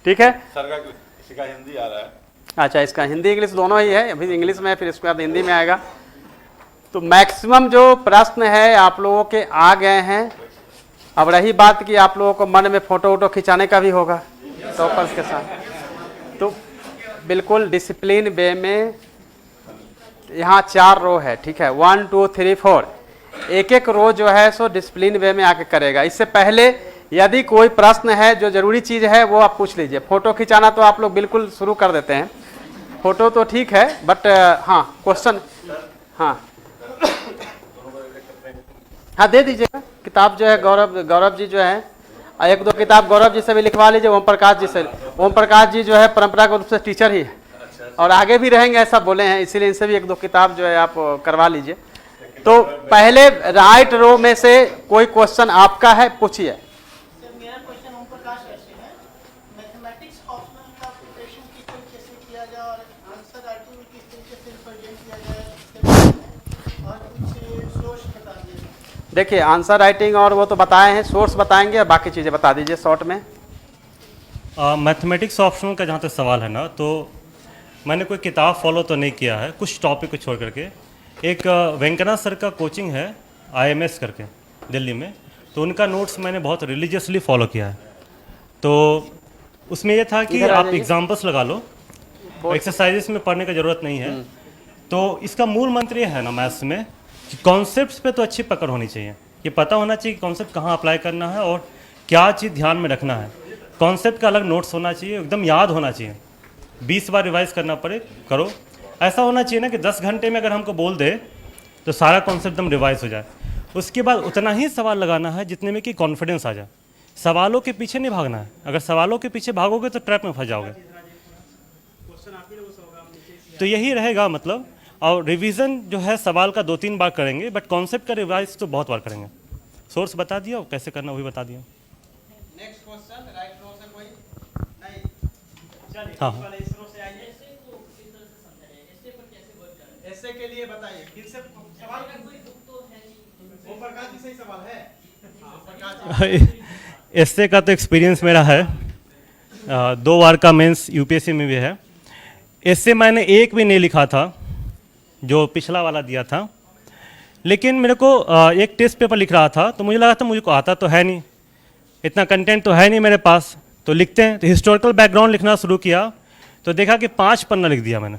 [SPEAKER 2] ठीक है।
[SPEAKER 8] सर का इसका हिंदी आ रहा है।
[SPEAKER 2] अच्छा, इसका हिंदी इंग्लिश दोनों ही है, अभी इंग्लिश में है फिर इसके बाद हिंदी में आएगा। तो मैक्सिमम जो प्रश्न है आप लोगों के आ गए हैं। अब रही बात कि आप लोगों को मन में फ़ोटो वोटो खिंचाने का भी होगा टॉपर्स के साथ, तो बिल्कुल डिसिप्लिन वे में यहाँ 4 रो है, ठीक है, 1 2 3 4, एक एक रो जो है सो डिसिप्लिन वे में आके करेगा। इससे पहले यदि कोई प्रश्न है जो ज़रूरी चीज़ है वो आप पूछ लीजिए। फ़ोटो खिंचाना तो आप लोग बिल्कुल शुरू कर देते हैं, फ़ोटो तो ठीक है बट हाँ क्वेश्चन, हाँ हाँ दे दीजिएगा। किताब जो है गौरव जी जो है 1-2 किताब गौरव जी से भी लिखवा लीजिए, ओम प्रकाश जी से। ओम प्रकाश जी जो है परंपरागत रूप से टीचर ही है और आगे भी रहेंगे ऐसा बोले हैं, इसीलिए इनसे भी 1-2 किताब जो है आप करवा लीजिए। तो पहले राइट रो में से कोई क्वेश्चन आपका है, पूछिए।
[SPEAKER 9] मेरा क्वेश्चन ओम प्रकाश ऐसे है, मैथमेटिक्स ऑप्शनल का प्रिपरेशन कैसे किया जाए और आंसर आर्टिकल किस तरीके से रिप्रेजेंट किया जाए।
[SPEAKER 2] देखिए आंसर राइटिंग और वो तो बताए हैं, सोर्स बताएंगे और बाकी चीज़ें बता दीजिए शॉर्ट में।
[SPEAKER 3] मैथमेटिक्स ऑप्शनल का जहाँ तक सवाल है ना, तो मैंने कोई किताब फॉलो तो नहीं किया है, कुछ टॉपिक को छोड़ करके। एक वेंकना सर का कोचिंग है IMS करके दिल्ली में, तो उनका नोट्स मैंने बहुत रिलीजियसली फॉलो किया है। तो उसमें ये था कि
[SPEAKER 2] इधर आ
[SPEAKER 3] आप
[SPEAKER 2] जाइए।
[SPEAKER 3] एग्जाम्पल्स लगा लो, एक्सरसाइजेस में पढ़ने का ज़रूरत नहीं है। तो इसका मूल मंत्र ये है ना मैथ्स में कि कॉन्सेप्ट्स पे तो अच्छी पकड़ होनी चाहिए, ये पता होना चाहिए कि कॉन्सेप्ट कहाँ अप्लाई करना है और क्या चीज़ ध्यान में रखना है। कॉन्सेप्ट का अलग नोट्स होना चाहिए, एकदम याद होना चाहिए, 20 बार रिवाइज करना पड़े करो। ऐसा होना चाहिए ना कि 10 घंटे में अगर हमको बोल दे तो सारा कॉन्सेप्ट एकदम रिवाइज हो जाए। उसके बाद उतना ही सवाल लगाना है जितने में कि कॉन्फिडेंस आ जाए। सवालों के पीछे नहीं भागना है, अगर सवालों के पीछे भागोगे तो ट्रैप में फंस जाओगे। तो यही रहेगा मतलब। और रिवीजन जो है सवाल का 2-3 बार करेंगे, बट कॉन्सेप्ट का रिवाइज तो बहुत बार करेंगे। सोर्स बता दिया और कैसे करना वही बता दिया।
[SPEAKER 6] नेक्स्ट क्वेश्चन राइट रो से कोई नहीं। चलिए
[SPEAKER 3] हाँ।
[SPEAKER 6] इस वाले इस रो से आइए। ऐसे के लिए बताइए फिर से सवाल ओम प्रकाश जी सही सवाल है।
[SPEAKER 3] एसए का तो एक्सपीरियंस मेरा है, 2 बार का मेंस यूपीएससी में भी है। एसए मैंने एक भी नहीं लिखा था जो पिछला वाला दिया था, लेकिन मेरे को एक टेस्ट पेपर लिख रहा था तो मुझे लगा था मुझे को आता तो है नहीं, इतना कंटेंट तो है नहीं मेरे पास, तो लिखते हैं। तो हिस्टोरिकल बैकग्राउंड लिखना शुरू किया तो देखा कि 5 पन्ना लिख दिया मैंने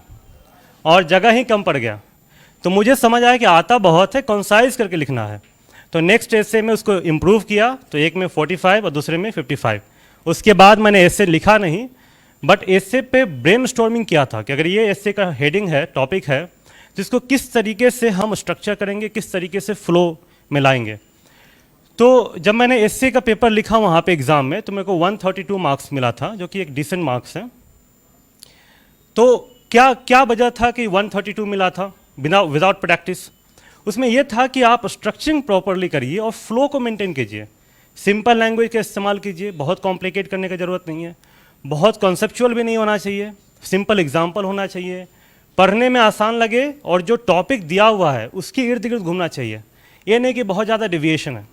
[SPEAKER 3] और जगह ही कम पड़ गया। तो मुझे समझ आया कि आता बहुत है, कंसाइज करके लिखना है। तो नेक्स्ट एसे में उसको इम्प्रूव किया, तो एक में 45 और दूसरे में 55। उसके बाद मैंने एसे लिखा नहीं, बट एसे पे ब्रेनस्टॉर्मिंग किया था कि अगर ये एसे का हेडिंग है, टॉपिक है, तो इसको किस तरीके से हम स्ट्रक्चर करेंगे, किस तरीके से फ्लो में लाएंगे। तो जब मैंने एसे का पेपर लिखा वहाँ पे एग्ज़ाम में, तो मेरे को 132 मार्क्स मिला था, जो कि एक डिसेंट मार्क्स है। तो क्या क्या वजह था कि 132 मिला था बिना विदाउट प्रैक्टिस? उसमें यह था कि आप स्ट्रक्चरिंग प्रॉपरली करिए और फ्लो को मेंटेन कीजिए, सिंपल लैंग्वेज का इस्तेमाल कीजिए, बहुत कॉम्प्लिकेट करने की ज़रूरत नहीं है, बहुत कॉन्सेप्चुअल भी नहीं होना चाहिए, सिंपल एग्जाम्पल होना चाहिए, पढ़ने में आसान लगे और जो टॉपिक दिया हुआ है उसके इर्द गिर्द घूमना चाहिए। ये नहीं कि बहुत ज़्यादा डिविएशन है।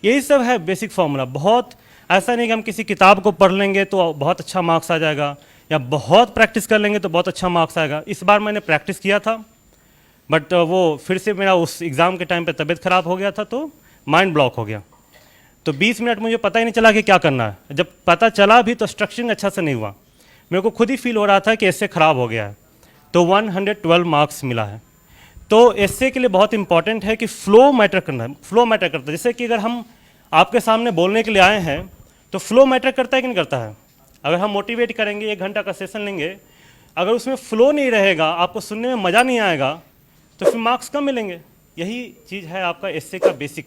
[SPEAKER 3] यही सब है बेसिक फार्मूला। बहुत ऐसा नहीं कि हम किसी किताब को पढ़ लेंगे तो बहुत अच्छा मार्क्स आ जाएगा, या बहुत प्रैक्टिस कर लेंगे तो बहुत अच्छा मार्क्स आएगा। इस बार मैंने प्रैक्टिस किया था, बट वो फिर से मेरा उस एग्ज़ाम के टाइम पे तबीयत ख़राब हो गया था, तो माइंड ब्लॉक हो गया। तो 20 मिनट मुझे पता ही नहीं चला कि क्या करना है। जब पता चला भी तो स्ट्रक्चरिंग अच्छा से नहीं हुआ, मेरे को खुद ही फील हो रहा था कि एसे ख़राब हो गया है। तो 112 मार्क्स मिला है। तो एसे के लिए बहुत इंपॉर्टेंट है कि फ्लो मैटर करना है, फ्लो मैटर करता है। जैसे कि अगर हम आपके सामने बोलने के लिए आए हैं तो फ्लो मैटर करता है कि नहीं करता है? अगर हम मोटिवेट करेंगे, 1 घंटा का सेशन लेंगे, अगर उसमें फ्लो नहीं रहेगा, आपको सुनने में मज़ा नहीं आएगा, तो फिर मार्क्स कम मिलेंगे। यही चीज़ है आपका एसे का बेसिक।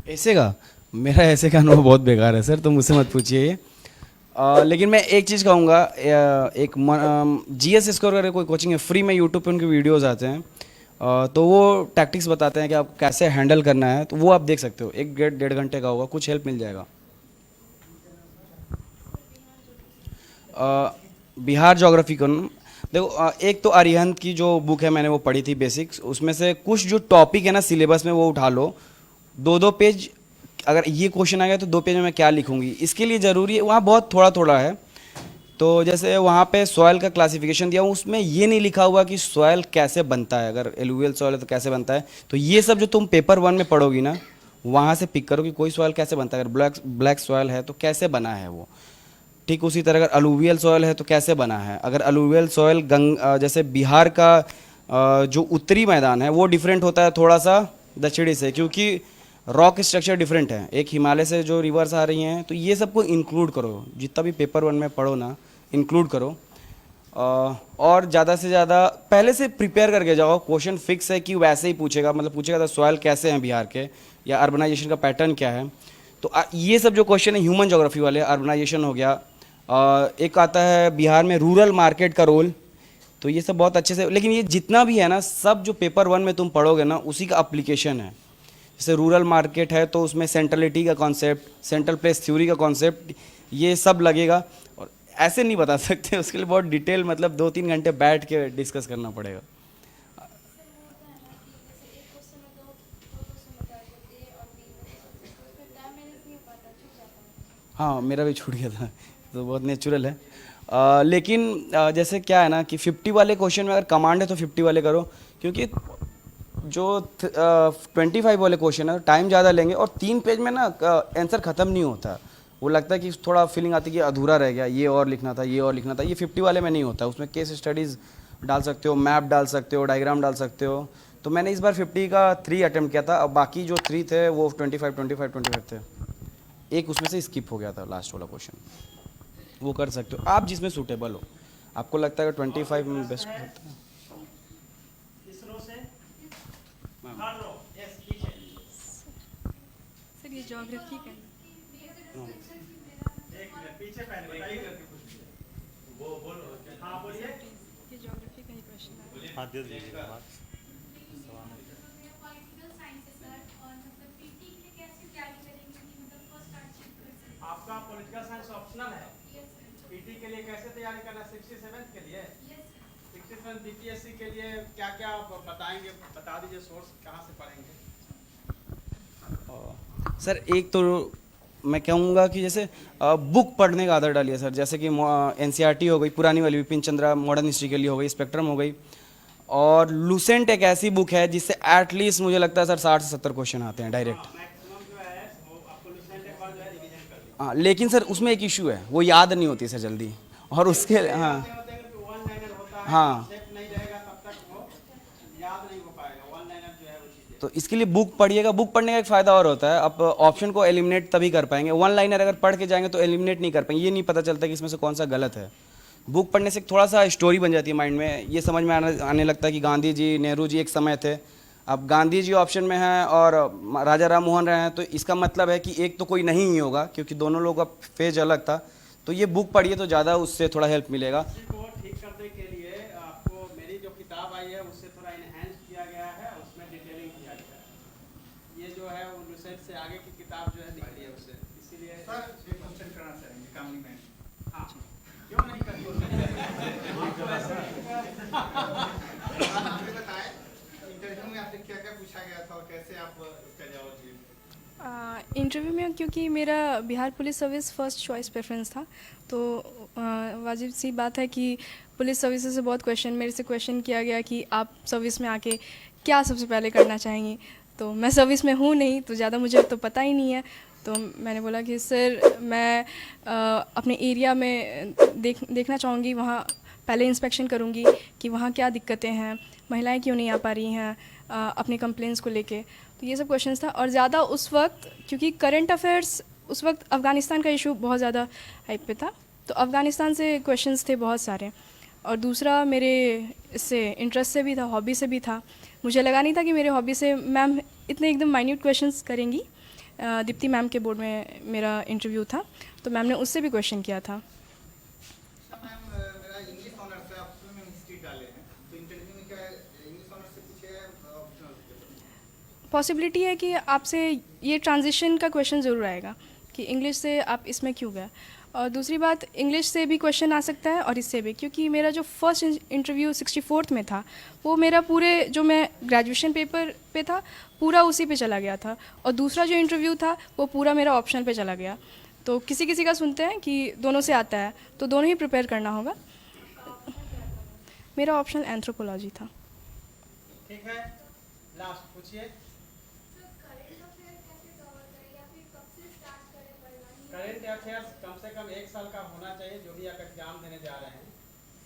[SPEAKER 6] ऐसे का मेरा ऐसे का अनुभव बहुत बेकार है सर, तो मुझसे मत पूछिए ये। लेकिन मैं एक चीज़ कहूँगा, एक GS स्कोर करके कोई कोचिंग है, फ्री में यूट्यूब पे उनके वीडियोज़ आते हैं, तो वो टैक्टिक्स बताते हैं कि आप कैसे हैंडल करना है, तो वो आप देख सकते हो। 1-1.5 घंटे का होगा, कुछ हेल्प मिल जाएगा। बिहार ज्योग्राफी को देखो, एक तो अरिहंत की जो बुक है मैंने वो पढ़ी थी बेसिक्स, उसमें से कुछ जो टॉपिक है ना सिलेबस में वो उठा लो। 2-2 पेज, अगर ये क्वेश्चन आ गया तो 2 पेज में मैं क्या लिखूंगी, इसके लिए ज़रूरी है, वहाँ बहुत थोड़ा थोड़ा है। तो जैसे वहाँ पे सॉइल का क्लासिफिकेशन दिया, उसमें ये नहीं लिखा हुआ कि सॉइल कैसे बनता है, अगर एलुवियल सॉइल है तो कैसे बनता है। तो ये सब जो तुम पेपर 1 में पढ़ोगी ना, वहाँ से पिक करो कि कोई सॉइल कैसे बनता है। अगर ब्लैक सॉइल है तो कैसे बना है वो, ठीक उसी तरह अगर अलुवियल सॉइल है तो कैसे बना है। अगर अलुवियल सॉइल जैसे बिहार का जो उत्तरी मैदान है वो डिफरेंट होता है थोड़ा सा दक्षिणी से, क्योंकि रॉक स्ट्रक्चर डिफरेंट है, एक हिमालय से जो रिवर्स आ रही हैं। तो ये सबको इंक्लूड करो, जितना भी पेपर 1 में पढ़ो ना इंक्लूड करो। और ज़्यादा से ज़्यादा पहले से प्रिपेयर करके जाओ। क्वेश्चन फिक्स है कि वैसे ही पूछेगा, मतलब पूछेगा तो सॉइल कैसे हैं बिहार के, या अर्बनाइजेशन का पैटर्न क्या है। तो ये सब जो क्वेश्चन है ह्यूमन ज्योग्राफी वाले, अर्बनाइजेशन हो गया, एक आता है बिहार में रूरल मार्केट का रोल, तो ये सब बहुत अच्छे से। लेकिन ये जितना भी है ना, सब जो पेपर 1 में तुम पढ़ोगे ना उसी का अप्लीकेशन है। जैसे रूरल मार्केट है तो उसमें सेंट्रलिटी का कॉन्सेप्ट, सेंट्रल प्लेस थ्योरी का कॉन्सेप्ट, ये सब लगेगा। और ऐसे नहीं बता सकते, उसके लिए बहुत डिटेल, मतलब 2-3 घंटे बैठ के डिस्कस करना पड़ेगा। हाँ मेरा भी छूट गया था, तो बहुत नेचुरल है। लेकिन जैसे क्या है ना कि 50 वाले क्वेश्चन में अगर कमांड है तो 50 वाले करो, क्योंकि जो 25 वाले क्वेश्चन है टाइम ज़्यादा लेंगे और 3 पेज में ना आंसर ख़त्म नहीं होता। वो लगता है कि थोड़ा फीलिंग आती है कि अधूरा रह गया, ये और लिखना था, ये और लिखना था। ये 50 वाले में नहीं होता, उसमें केस स्टडीज़ डाल सकते हो, मैप डाल सकते हो, डायग्राम डाल सकते हो। तो मैंने इस बार 50 का 3 अटेम्प्ट किया था, अब बाकी जो 3 थे वो 25 थे। एक उसमें से स्किप हो गया था लास्ट वाला क्वेश्चन, वो कर सकते हो आप जिसमें सूटेबल हो। आपको लगता है कि 25 में बेस्ट होता है।
[SPEAKER 5] सर ये ज्योग्राफी का ये ज्योग्राफी का ही क्वेश्चन है।
[SPEAKER 3] हाँ दे दीजिए।
[SPEAKER 2] आपका पॉलिटिकल साइंस ऑप्शनल है, पीटी के लिए कैसे तैयारी करना, 67 के लिए 67 बीपीएससी के लिए क्या क्या बताएंगे, बता दीजिए सोर्स कहाँ से पढ़ेंगे।
[SPEAKER 6] सर एक तो मैं कहूँगा कि जैसे बुक पढ़ने का आदत डालिए सर, जैसे कि एनसीईआरटी हो गई पुरानी वाली, विपिन चंद्रा मॉडर्न हिस्ट्री के लिए हो गई, स्पेक्ट्रम हो गई, और लूसेंट एक ऐसी बुक है जिससे एटलीस्ट मुझे लगता है सर 60 से 70 क्वेश्चन आते हैं डायरेक्ट। हाँ लेकिन सर उसमें एक इशू है, वो याद नहीं होती सर जल्दी, और उसके हाँ तो इसके लिए बुक पढ़िएगा। बुक पढ़ने का एक फ़ायदा और होता है, आप ऑप्शन को एलिमिनेट तभी कर पाएंगे। वन लाइनर अगर पढ़ के जाएंगे तो एलिमिनेट नहीं कर पाएंगे, ये नहीं पता चलता कि इसमें से कौन सा गलत है। बुक पढ़ने से थोड़ा सा स्टोरी बन जाती है माइंड में, ये समझ में आने लगता है कि गांधी जी नेहरू जी एक समय थे, अब गांधी जी ऑप्शन में हैं और राजा राम मोहन राय हैं, तो इसका मतलब है कि एक तो कोई नहीं ही होगा, क्योंकि दोनों लोग का फेज अलग था। तो ये बुक पढ़िए तो ज़्यादा उससे थोड़ा हेल्प मिलेगा।
[SPEAKER 2] को ठीक करने के लिए आपको मेरी जो किताब आई है उससे थोड़ा इनहेंस किया गया है, उसमें डिटेलिंग किया गया है। ये जो है वो लूसेंट से आगे की किताब जो है निकली है उससे, इसीलिए सर ये क्वेश्चन करना चाहेंगे कामली में। हाँ क्यों नहीं करिए बताएं इंटरव्यू में आपसे क्या क्या पूछा गया था और कैसे आप उसका जवाब दिए।
[SPEAKER 5] इंटरव्यू में क्योंकि मेरा Bihar police service first choice preference था, तो वाजिब सी बात है कि पुलिस सर्विस से बहुत मेरे से क्वेश्चन किया गया कि आप सर्विस में आके क्या सबसे पहले करना चाहेंगी। तो मैं सर्विस में हूँ नहीं, तो ज़्यादा मुझे तो पता ही नहीं है। तो मैंने बोला कि सर मैं अपने एरिया में देखना चाहूँगी, वहाँ पहले इंस्पेक्शन करूँगी कि वहाँ क्या दिक्कतें हैं, महिलाएं क्यों नहीं आ पा रही हैं अपने कंप्लेंट्स को लेके। तो ये सब क्वेश्चंस था। और ज़्यादा उस वक्त क्योंकि करंट अफेयर्स उस वक्त अफ़गानिस्तान का इशू बहुत ज़्यादा हाइप पे था, तो अफ़गानिस्तान से क्वेश्चंस थे बहुत सारे। और दूसरा मेरे इससे इंटरेस्ट से भी था, हॉबी से भी था। मुझे लगा नहीं था कि मेरे हॉबी से मैम इतने एकदम माइन्यूट क्वेश्चंस करेंगी। दीप्ति मैम के बोर्ड में मेरा इंटरव्यू था, तो मैम ने उससे भी क्वेश्चन किया था। पॉसिबिलिटी है कि आपसे ये ट्रांजिशन का क्वेश्चन ज़रूर आएगा कि इंग्लिश से आप इसमें क्यों गए। और दूसरी बात, इंग्लिश से भी क्वेश्चन आ सकता है और इससे भी, क्योंकि मेरा जो फर्स्ट इंटरव्यू 64th में था वो मेरा पूरे जो मैं ग्रेजुएशन पेपर पे था पूरा उसी पे चला गया था, और दूसरा जो इंटरव्यू था वो पूरा मेरा ऑप्शनल पे चला गया। तो किसी किसी का सुनते हैं कि दोनों से आता है, तो दोनों ही प्रिपेयर करना होगा। मेरा ऑप्शनल एंथ्रोपोलॉजी था।
[SPEAKER 2] ठीक है, लास्ट पूछिए। करेंट अफेयर्स कम से कम 1 साल का होना चाहिए, जो भी आप एग्जाम देने जा रहे हैं।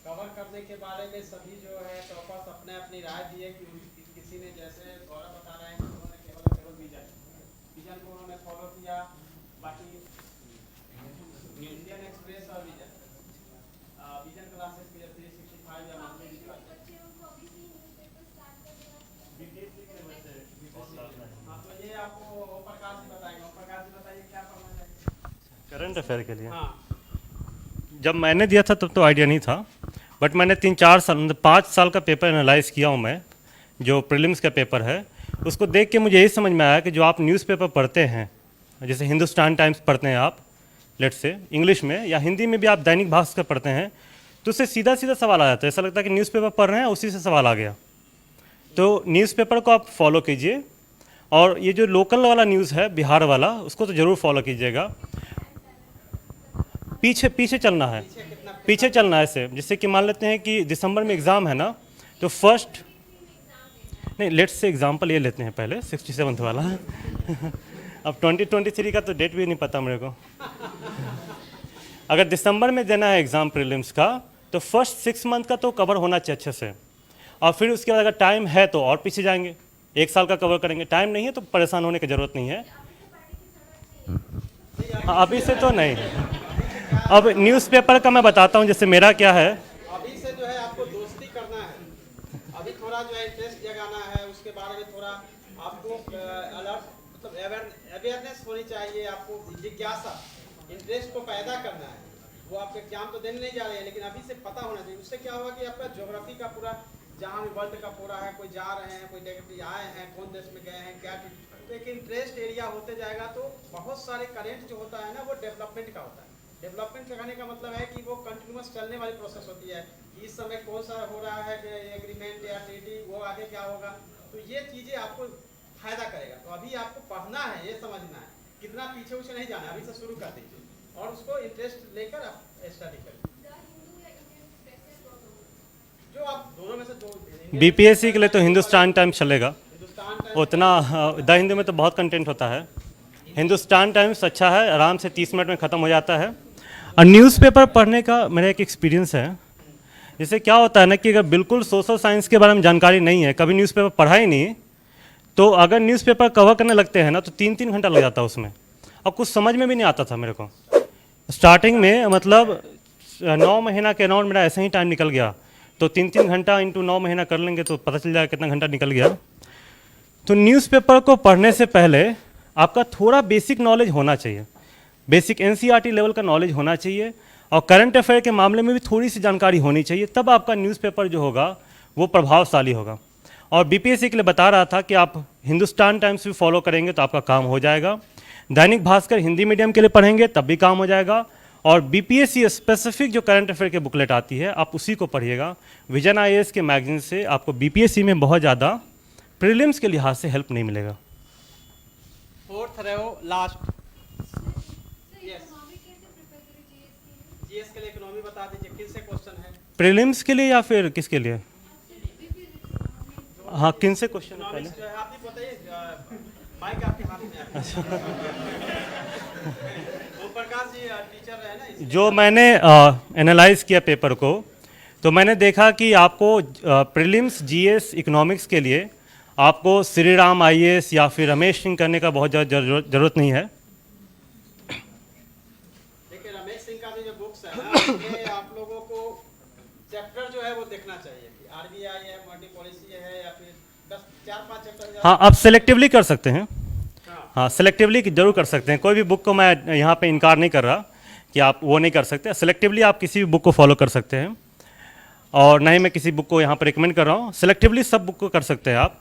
[SPEAKER 2] कवर करने के बारे में सभी जो है टॉपर्स अपने अपनी राय दिए कि किसी ने, जैसे गौरव बता रहे हैं कि उन्होंने केवल विजन को उन्होंने फॉलो किया, बाकी इंडियन एक्सप्रेस और विजन क्लासेस की 365 या मंथली हाँ, तो ये आपको ओम प्रकाश जी बताएंगे। ओम प्रकाश जी बताइए क्या पढ़ना चाहिए
[SPEAKER 3] करंट अफेयर के लिए।
[SPEAKER 2] हाँ।
[SPEAKER 3] जब मैंने दिया था तब तो आइडिया नहीं था, बट मैंने 3-4 साल 5 साल का पेपर एनालाइज किया हूँ मैं, जो प्रीलिम्स का पेपर है उसको देख के मुझे यही समझ में आया कि जो आप न्यूज़पेपर पढ़ते हैं, जैसे हिंदुस्तान टाइम्स पढ़ते हैं आप लेट से इंग्लिश में, या हिंदी में भी आप दैनिक भास्कर पढ़ते हैं, तो उससे सीधा सीधा सवाल आ जाता है। ऐसा लगता है कि न्यूज़पेपर पढ़ रहे हैं, उसी से सवाल आ गया। तो न्यूज़पेपर को आप फॉलो कीजिए, और ये जो लोकल वाला न्यूज़ है बिहार वाला, उसको तो ज़रूर फॉलो कीजिएगा। पीछे पीछे चलना है, पीछे चलना है ऐसे। जैसे कि मान लेते हैं कि दिसंबर में एग्ज़ाम है ना, तो फर्स्ट नहीं, लेट्स से एग्जांपल ये लेते हैं पहले 67th वाला अब 2023 का तो डेट भी नहीं पता मेरे को। अगर दिसंबर में देना है एग्ज़ाम प्रीलिम्स का, तो फर्स्ट 6 मंथ का तो कवर होना चाहिए अच्छे से, और फिर उसके बाद अगर टाइम है तो और पीछे जाएंगे, 1 साल का कवर करेंगे। टाइम नहीं है तो परेशान होने की ज़रूरत नहीं है। हाँ, अभी से तो नहीं। अब न्यूज़पेपर का मैं बताता हूँ, जैसे मेरा क्या है।
[SPEAKER 2] अभी से जो है आपको दोस्ती करना है, अभी थोड़ा जो है इंटरेस्ट जगाना है, उसके बारे में थोड़ा आपको अलर्ट मतलब अवेयरनेस होनी चाहिए, आपको जिज्ञासा, इंटरेस्ट को पैदा करना है। वो आप एग्जाम तो देने नहीं जा रहे हैं, लेकिन अभी से पता होना चाहिए। उससे क्या होगा कि आपका ज्योग्राफी का पूरा, जहाँ भी वर्ल्ड का पूरा है, कोई जा रहे हैं, कोई डायरेक्टली आए हैं, कौन देश में गए हैं, क्या, तो एक इंटरेस्ट एरिया होते जाएगा। तो बहुत सारे करेंट जो होता है ना, वो डेवलपमेंट का होता है। डेवलपमेंट करने का मतलब है कि वो कंटिन्यूस चलने वाली प्रोसेस होती है। इस समय कौन सा हो रहा है एग्रीमेंट या ट्रीटी, वो आगे क्या होगा, तो ये चीज़ें आपको फायदा करेगा। तो अभी आपको पढ़ना है, ये समझना है, कितना पीछे उसे नहीं जाना है, अभी से शुरू कर दीजिए और उसको इंटरेस्ट लेकर आप स्टडी करिए। जो आप दोनों में से जो
[SPEAKER 3] बीपीएससी के लिए तो हिंदुस्तान टाइम्स चलेगा, उतना द हिंदू में तो बहुत कंटेंट होता है। हिंदुस्तान टाइम्स अच्छा है, आराम से 30 मिनट में ख़त्म हो जाता है। और न्यूज़पेपर पढ़ने का मेरा एक एक्सपीरियंस है। जैसे क्या होता है ना कि अगर बिल्कुल सोशल साइंस के बारे में जानकारी नहीं है, कभी न्यूज़पेपर पढ़ा ही नहीं, तो अगर न्यूज़पेपर कवर करने लगते हैं ना, तो 3-3 घंटा लग जाता है उसमें, और कुछ समझ में भी नहीं आता था मेरे को स्टार्टिंग में। मतलब 9 महीना के अराउंड मेरा ऐसे ही टाइम निकल गया। तो 3-3 घंटा इंटू 9 महीना कर लेंगे तो पता चल जाएगा कितना घंटा निकल गया। तो न्यूज़पेपर को पढ़ने से पहले आपका थोड़ा बेसिक नॉलेज होना चाहिए, बेसिक एनसीईआरटी लेवल का नॉलेज होना चाहिए, और करंट अफेयर के मामले में भी थोड़ी सी जानकारी होनी चाहिए, तब आपका न्यूज़पेपर जो होगा वो प्रभावशाली होगा। और बीपीएससी के लिए बता रहा था कि आप हिंदुस्तान टाइम्स भी फॉलो करेंगे तो आपका काम हो जाएगा। दैनिक भास्कर हिंदी मीडियम के लिए पढ़ेंगे तब भी काम हो जाएगा। और बीपीएससी स्पेसिफिक जो करंट अफेयर की बुकलेट आती है, आप उसी को पढ़िएगा। विजन आईएएस के मैगजीन से आपको बीपीएससी में बहुत ज़्यादा प्रीलिम्स के लिहाज से हेल्प नहीं मिलेगा।
[SPEAKER 2] 4th रहो लास्ट। जीएस के लिए इकोनॉमी बता दीजिए, किन से क्वेश्चन है
[SPEAKER 3] प्रीलिम्स के लिए या फिर किसके लिए? हाँ, किन से क्वेश्चन है पहले?
[SPEAKER 2] जो है आप ही बताइए, माइक आपके हाथ में है। ओम प्रकाश जी टीचर है ना,
[SPEAKER 3] जो मैंने एनालाइज किया पेपर को, तो मैंने देखा कि आपको प्रीलिम्स जीएस इकोनॉमिक्स के लिए आपको श्री राम आईएएस या फिर रमेश सिंह करने का बहुत ज़्यादा ज़रूरत नहीं है।
[SPEAKER 2] देखिए रमेश सिंह का भी जो बुक्स है ना, ये आप लोगों को चैप्टर जो है वो देखना चाहिए कि आरबीआई है, मल्टी पॉलिसी है, या फिर 4-5 चैप्टर।
[SPEAKER 3] हाँ, आप सेलेक्टिवली कर सकते हैं। हाँ, सेलेक्टिवली जरूर कर सकते हैं। कोई भी बुक को मैं यहाँ पे इनकार नहीं कर रहा कि आप वो नहीं कर सकते। सेलेक्टिवली आप किसी भी बुक को फॉलो कर सकते हैं, और ना ही मैं किसी बुक को यहाँ पर रिकमेंड कर रहा हूँ। सेलेक्टिवली सब बुक को कर सकते हैं आप।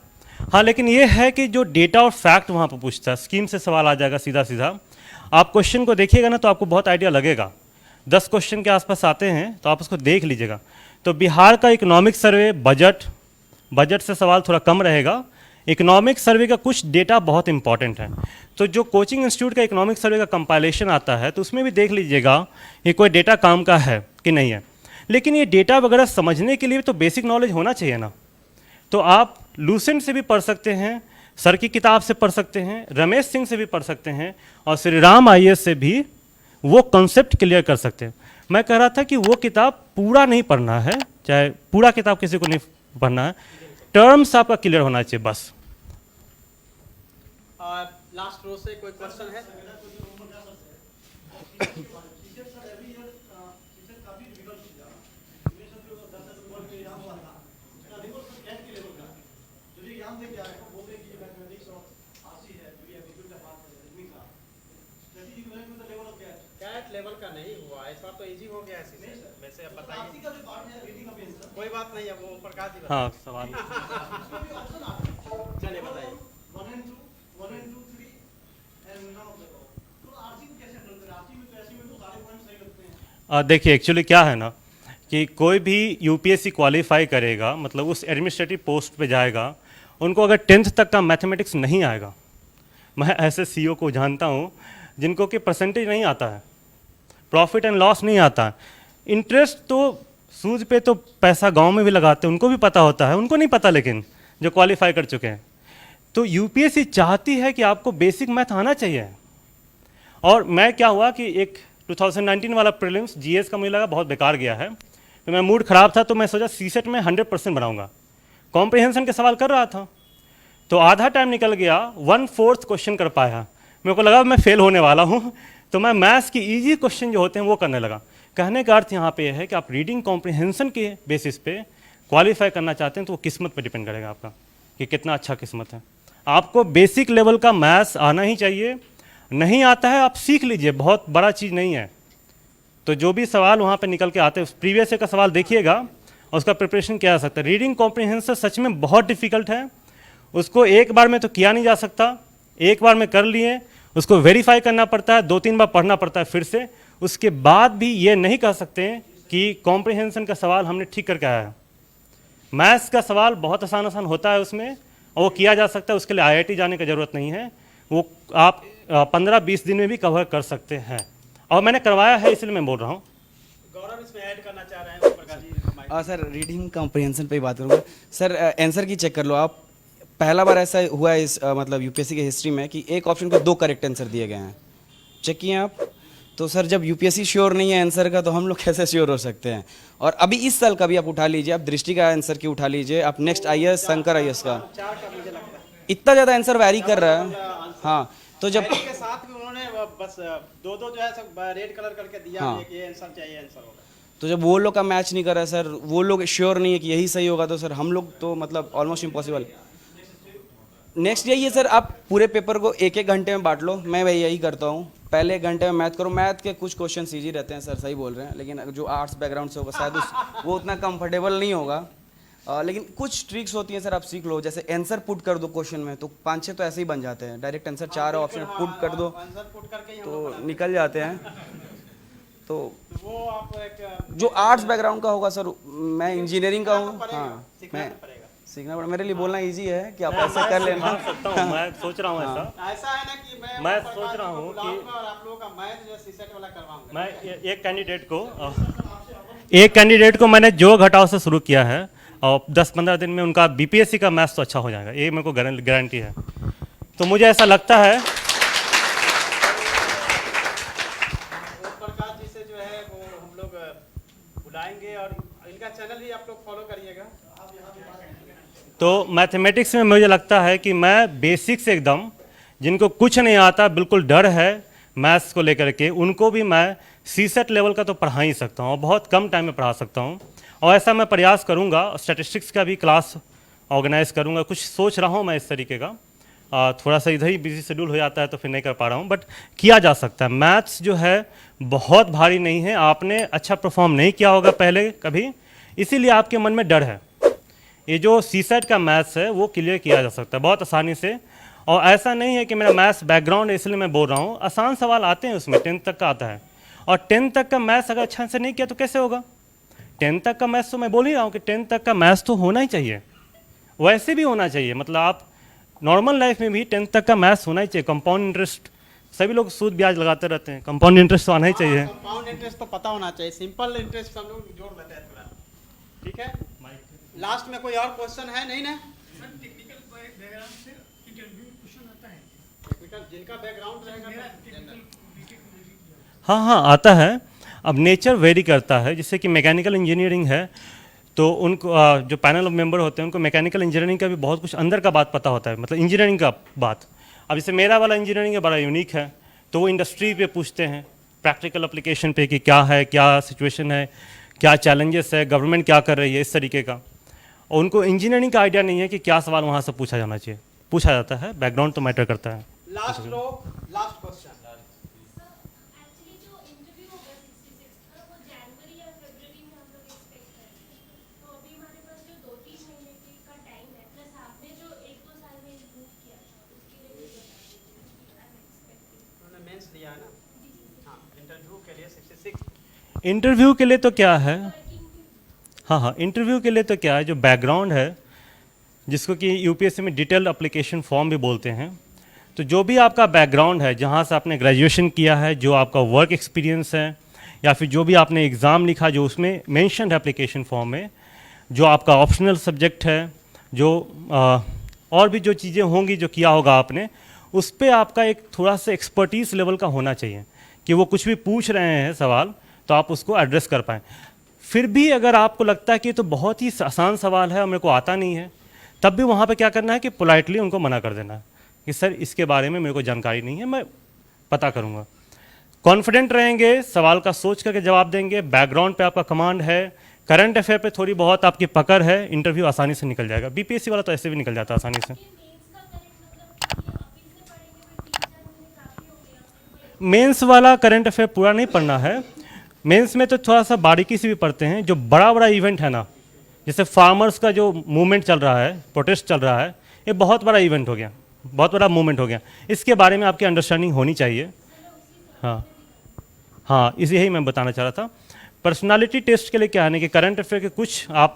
[SPEAKER 3] हाँ, लेकिन ये है कि जो डेटा और फैक्ट वहाँ पर पूछता है, स्कीम से सवाल आ जाएगा सीधा सीधा। आप क्वेश्चन को देखिएगा ना तो आपको बहुत आइडिया लगेगा। 10 क्वेश्चन के आसपास आते हैं, तो आप उसको देख लीजिएगा। तो बिहार का इकोनॉमिक सर्वे, बजट से सवाल थोड़ा कम रहेगा। इकोनॉमिक सर्वे का कुछ डेटा बहुत इंपॉर्टेंट है। तो जो कोचिंग इंस्टीट्यूट का इकोनॉमिक सर्वे का कंपाइलेशन आता है, तो उसमें भी देख लीजिएगा कि कोई डेटा काम का है कि नहीं है। लेकिन ये डेटा वगैरह समझने के लिए तो बेसिक नॉलेज होना चाहिए ना। तो आप लूसेंट से भी पढ़ सकते हैं, सर की किताब से पढ़ सकते हैं, रमेश सिंह से भी पढ़ सकते हैं, और श्री राम आईएएस से भी वो कॉन्सेप्ट क्लियर कर सकते हैं। मैं कह रहा था कि वो किताब पूरा नहीं पढ़ना है, चाहे पूरा किताब किसी को नहीं पढ़ना है, टर्म्स आपका क्लियर होना चाहिए बस।
[SPEAKER 2] लास्ट रो से कोई क्वेश्चन है? लेवल का नहीं हुआ इस बार, तो इजी हो गया है। वैसे अब बताइए, कोई बात नहीं है, वो प्रकाश जी।
[SPEAKER 3] हाँ, सवाल
[SPEAKER 2] चलिए बताइए।
[SPEAKER 3] देखिए, एक्चुअली क्या है ना कि कोई भी यूपीएससी क्वालिफाई करेगा, मतलब उस एडमिनिस्ट्रेटिव पोस्ट पे जाएगा, उनको अगर 10th तक का मैथमेटिक्स नहीं आएगा, मैं ऐसे सीईओ को जानता हूँ जिनको कि परसेंटेज नहीं आता है, प्रॉफिट एंड लॉस नहीं आता। इंटरेस्ट तो सूद पे तो पैसा गांव में भी लगाते हैं, उनको भी पता होता है, उनको नहीं पता लेकिन जो क्वालिफाई कर चुके हैं। तो यूपीएससी चाहती है कि आपको बेसिक मैथ आना चाहिए। और मैं क्या हुआ कि एक 2019 वाला प्रीलिम्स जीएस का मुझे लगा बहुत बेकार गया है, तो मैं मूड ख़राब था, तो मैं सोचा सीसेट में 100% बनाऊंगा। कॉम्प्रिहेंशन के सवाल कर रहा था, तो आधा टाइम निकल गया, 1/4 क्वेश्चन कर पाया। मेरे को लगा मैं फेल होने वाला हूँ, तो मैं मैथ्स की ईजी क्वेश्चन जो होते हैं वो करने लगा। कहने का अर्थ यहाँ पे यह है कि आप रीडिंग कॉम्प्रिहेंशन के बेसिस पे क्वालिफाई करना चाहते हैं तो वो किस्मत पे डिपेंड करेगा आपका कि कितना अच्छा किस्मत है। आपको बेसिक लेवल का मैथ्स आना ही चाहिए। नहीं आता है आप सीख लीजिए, बहुत बड़ा चीज़ नहीं है। तो जो भी सवाल वहाँ पे निकल के आते हैं प्रीवियस ईयर का सवाल देखिएगा और उसका प्रिपरेशन किया जा सकता है। रीडिंग कॉम्प्रिहेंशन सच में बहुत डिफिकल्ट है, उसको एक बार में तो किया नहीं जा सकता। एक बार में कर लिए, उसको वेरीफाई करना पड़ता है, 2-3 बार पढ़ना पड़ता है फिर से। उसके बाद भी ये नहीं कह सकते कि कॉम्प्रिहेंशन का सवाल हमने ठीक करके आया है। मैथ्स का सवाल बहुत आसान होता है उसमें, और वो किया जा सकता है। उसके लिए आईआईटी जाने की ज़रूरत नहीं है, वो आप 15-20 दिन में भी कवर कर सकते हैं। और मैंने करवाया है इसलिए मैं बोल रहा हूँ।
[SPEAKER 8] गौरव इसमें ऐड करना चाह रहे हैं Prakash ji.
[SPEAKER 6] Sir reading comprehension पे ही बात करूँगा। सर आंसर की चेक कर लो आप। पहला बार ऐसा हुआ है इस मतलब यूपीएससी के हिस्ट्री में कि एक ऑप्शन को 2 करेक्ट आंसर दिए गए हैं। चेक किए आप? तो सर जब यूपीएससी श्योर नहीं है आंसर का, तो हम लोग कैसे श्योर हो सकते हैं? और अभी इस साल का भी आप उठा लीजिए, आप दृष्टि का आंसर की उठा लीजिए, आप नेक्स्ट आईएएस शंकर आईएएस का, इतना ज़्यादा आंसर वैरी कर रहा है। हाँ, तो जब
[SPEAKER 8] के साथ भी उन्होंने बस 2-2 जो है सब रेड कलर करके दिया,
[SPEAKER 6] हाँ।
[SPEAKER 8] ये आंसर चाहिए, आंसर होगा।
[SPEAKER 6] तो जब वो लोग का मैच नहीं कर रहा है सर, वो लोग श्योर नहीं है कि यही सही होगा, तो सर हम लोग तो मतलब ऑलमोस्ट इम्पॉसिबल। नेक्स्ट यही है सर, आप पूरे पेपर को 1-1 घंटे में बांट लो। मैं वही यही करता हूँ, पहले 1 घंटे में मैथ करो। मैथ के कुछ क्वेश्चन ईजी रहते हैं सर, सही बोल रहे हैं, लेकिन जो आर्ट्स बैकग्राउंड से होगा शायद वो उतना कंफर्टेबल नहीं होगा। लेकिन कुछ ट्रिक्स होती हैं सर, आप सीख लो। जैसे आंसर पुट कर दो क्वेश्चन में, तो 5-6 तो ऐसे ही बन जाते हैं। डायरेक्ट आंसर 4 ऑप्शन पुट कर दो तो निकल जाते हैं। तो
[SPEAKER 8] वो आप एक
[SPEAKER 6] जो आर्ट्स बैकग्राउंड का होगा सर, मैं इंजीनियरिंग का हूँ, हाँ, मैं सीखना पड़ेगा। मेरे लिए बोलना इजी है कि आप ऐसे कर लेना।
[SPEAKER 3] सकता हूँ, मैं सोच रहा हूँ ऐसा।
[SPEAKER 8] ऐसा है ना कि
[SPEAKER 3] मैं सोच रहा हूँ कि
[SPEAKER 8] और आप लोगों का मैथ जो सीसेट वाला करवाऊंगा।
[SPEAKER 3] मैं एक कैंडिडेट को मैंने जो घटाव से शुरू किया है, और 10-15 दिन में उनका बीपीएससी का मैथ्स तो अच्छा हो जाएगा, ये मेरे को गारंटी है। तो मुझे ऐसा लगता है
[SPEAKER 8] प्रकाश जी से जो है वो हम लोग बुलाएंगे, और इनका चैनल भी आप लोग फॉलो करिएगा।
[SPEAKER 3] तो मैथमेटिक्स में मुझे लगता है कि मैं बेसिक से एकदम, जिनको कुछ नहीं आता, बिल्कुल डर है मैथ्स को लेकर के, उनको भी मैं सीसेट लेवल का तो पढ़ा ही सकता हूँ और बहुत कम टाइम में पढ़ा सकता हूँ। और ऐसा मैं प्रयास करूँगा, स्टैटिस्टिक्स का भी क्लास ऑर्गेनाइज करूँगा। कुछ सोच रहा हूँ मैं इस तरीके का। थोड़ा सा इधर ही बिजी शेड्यूल हो जाता है तो फिर नहीं कर पा रहा हूँ, बट किया जा सकता है। मैथ्स जो है बहुत भारी नहीं है, आपने अच्छा परफॉर्म नहीं किया होगा पहले कभी, इसीलिए आपके मन में डर है। ये जो सीसेट का मैथ्स है वो क्लियर किया जा सकता है बहुत आसानी से। और ऐसा नहीं है कि मेरा मैथ्स बैकग्राउंड है इसलिए मैं बोल रहा हूँ, आसान सवाल आते हैं उसमें, 10th तक का आता है। और 10th तक का मैथ्स अगर अच्छा से नहीं किया तो कैसे होगा? 10th तक का मैथ्स तो मैं बोल ही रहा हूँ कि 10th तक का मैथ्स तो होना ही चाहिए, वैसे भी होना चाहिए। मतलब आप नॉर्मल लाइफ में भी 10th तक का मैथ्स होना ही चाहिए। कंपाउंड इंटरेस्ट, सभी लोग सूद ब्याज लगाते रहते हैं, कंपाउंड इंटरेस्ट तो आना ही चाहिए।
[SPEAKER 8] कंपाउंड इंटरेस्ट तो पता होना चाहिए, सिंपल इंटरेस्ट हम लोग जोड़ लेते हैं थोड़ा। ठीक है, लास्ट में कोई और क्वेश्चन है? नहीं ना? टेक्निकल बैकग्राउंड से इंटरव्यू क्वेश्चन आता है, जिनका बैकग्राउंड रहेगा।
[SPEAKER 3] हाँ, आता है। अब नेचर वेरी करता है, जैसे कि मैकेनिकल इंजीनियरिंग है तो उनको जो पैनल ऑफ मेंबर होते हैं उनको मैकेनिकल इंजीनियरिंग का भी बहुत कुछ अंदर का बात पता होता है, मतलब इंजीनियरिंग का बात। अब जैसे मेरा वाला इंजीनियरिंग है, बड़ा यूनिक है, तो वो इंडस्ट्री पे पूछते हैं, प्रैक्टिकल एप्लीकेशन पे कि क्या है, क्या सिचुएशन है, क्या चैलेंजेस है, गवर्नमेंट क्या कर रही है, इस तरीके का। और उनको इंजीनियरिंग का आइडिया नहीं है कि क्या सवाल वहाँ से पूछा जाना चाहिए। पूछा जाता है, बैकग्राउंड तो मैटर करता है।
[SPEAKER 8] Last row, last question.
[SPEAKER 3] Interview के लिए तो क्या है, हाँ, इंटरव्यू के लिए तो क्या है, जो बैकग्राउंड है जिसको कि यूपीएससी में डिटेल्ड एप्लीकेशन फॉर्म भी बोलते हैं, तो जो भी आपका बैकग्राउंड है, जहाँ से आपने ग्रेजुएशन किया है, जो आपका वर्क एक्सपीरियंस है, या फिर जो भी आपने एग्ज़ाम लिखा जो उसमें मेंशन है एप्लीकेशन फॉर्म में, जो आपका ऑप्शनल सब्जेक्ट है, जो और भी जो चीज़ें होंगी जो किया होगा आपने, उस पर आपका एक थोड़ा सा एक्सपर्टीज़ लेवल का होना चाहिए कि वो कुछ भी पूछ रहे हैं सवाल तो आप उसको एड्रेस कर पाएँ। फिर भी अगर आपको लगता है कि ये तो बहुत ही आसान सवाल है और मेरे को आता नहीं है, तब भी वहाँ पे क्या करना है कि पोलाइटली उनको मना कर देना है कि सर इसके बारे में मेरे को जानकारी नहीं है, मैं पता करूँगा। कॉन्फिडेंट रहेंगे, सवाल का सोच करके जवाब देंगे, बैकग्राउंड पे आपका कमांड है, करंट अफेयर पे थोड़ी बहुत आपकी पकड़ है, इंटरव्यू आसानी से निकल जाएगा। बीपीएससी वाला तो ऐसे भी निकल जाता है आसानी से। मेंस वाला करंट अफेयर पूरा नहीं पढ़ना है, मेंस में तो थोड़ा सा बारीकी से भी पढ़ते हैं। जो बड़ा बड़ा इवेंट है ना, जैसे फार्मर्स का जो मूवमेंट चल रहा है, प्रोटेस्ट चल रहा है, ये बहुत बड़ा इवेंट हो गया, बहुत बड़ा मूवमेंट हो गया, इसके बारे में आपकी अंडरस्टैंडिंग होनी चाहिए। हाँ, इसे यही मैं बताना चाह रहा था। पर्सनालिटी टेस्ट के लिए क्या है कि करंट अफेयर के कुछ आप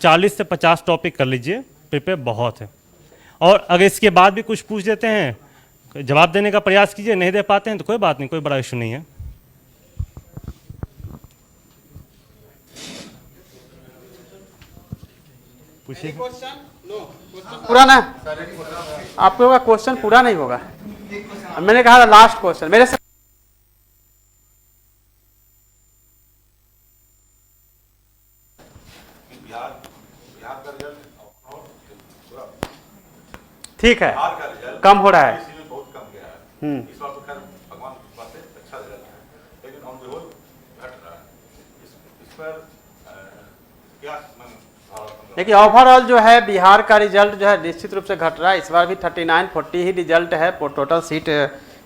[SPEAKER 3] 40 से 50 टॉपिक कर लीजिए, प्रिपेयर बहुत है। और अगर इसके बाद भी कुछ पूछ देते हैं, जवाब देने का प्रयास कीजिए, नहीं दे पाते हैं तो कोई बात नहीं, कोई बड़ा इशू नहीं है। पूछिए।
[SPEAKER 2] पूरा ना, आप लोगों का क्वेश्चन पूरा नहीं होगा। मैंने कहा था लास्ट क्वेश्चन मेरे से। ठीक है, कम हो रहा है।
[SPEAKER 10] इस बार तो खैर भगवान की बात है, अच्छा रिजल्ट है, लेकिन ऑन द होल घट रहा है। इस पर क्या
[SPEAKER 2] देखिए, ओवरऑल जो है बिहार का रिजल्ट जो है निश्चित रूप से घट रहा है। इस बार भी 39-40 ही रिजल्ट है, टोटल सीट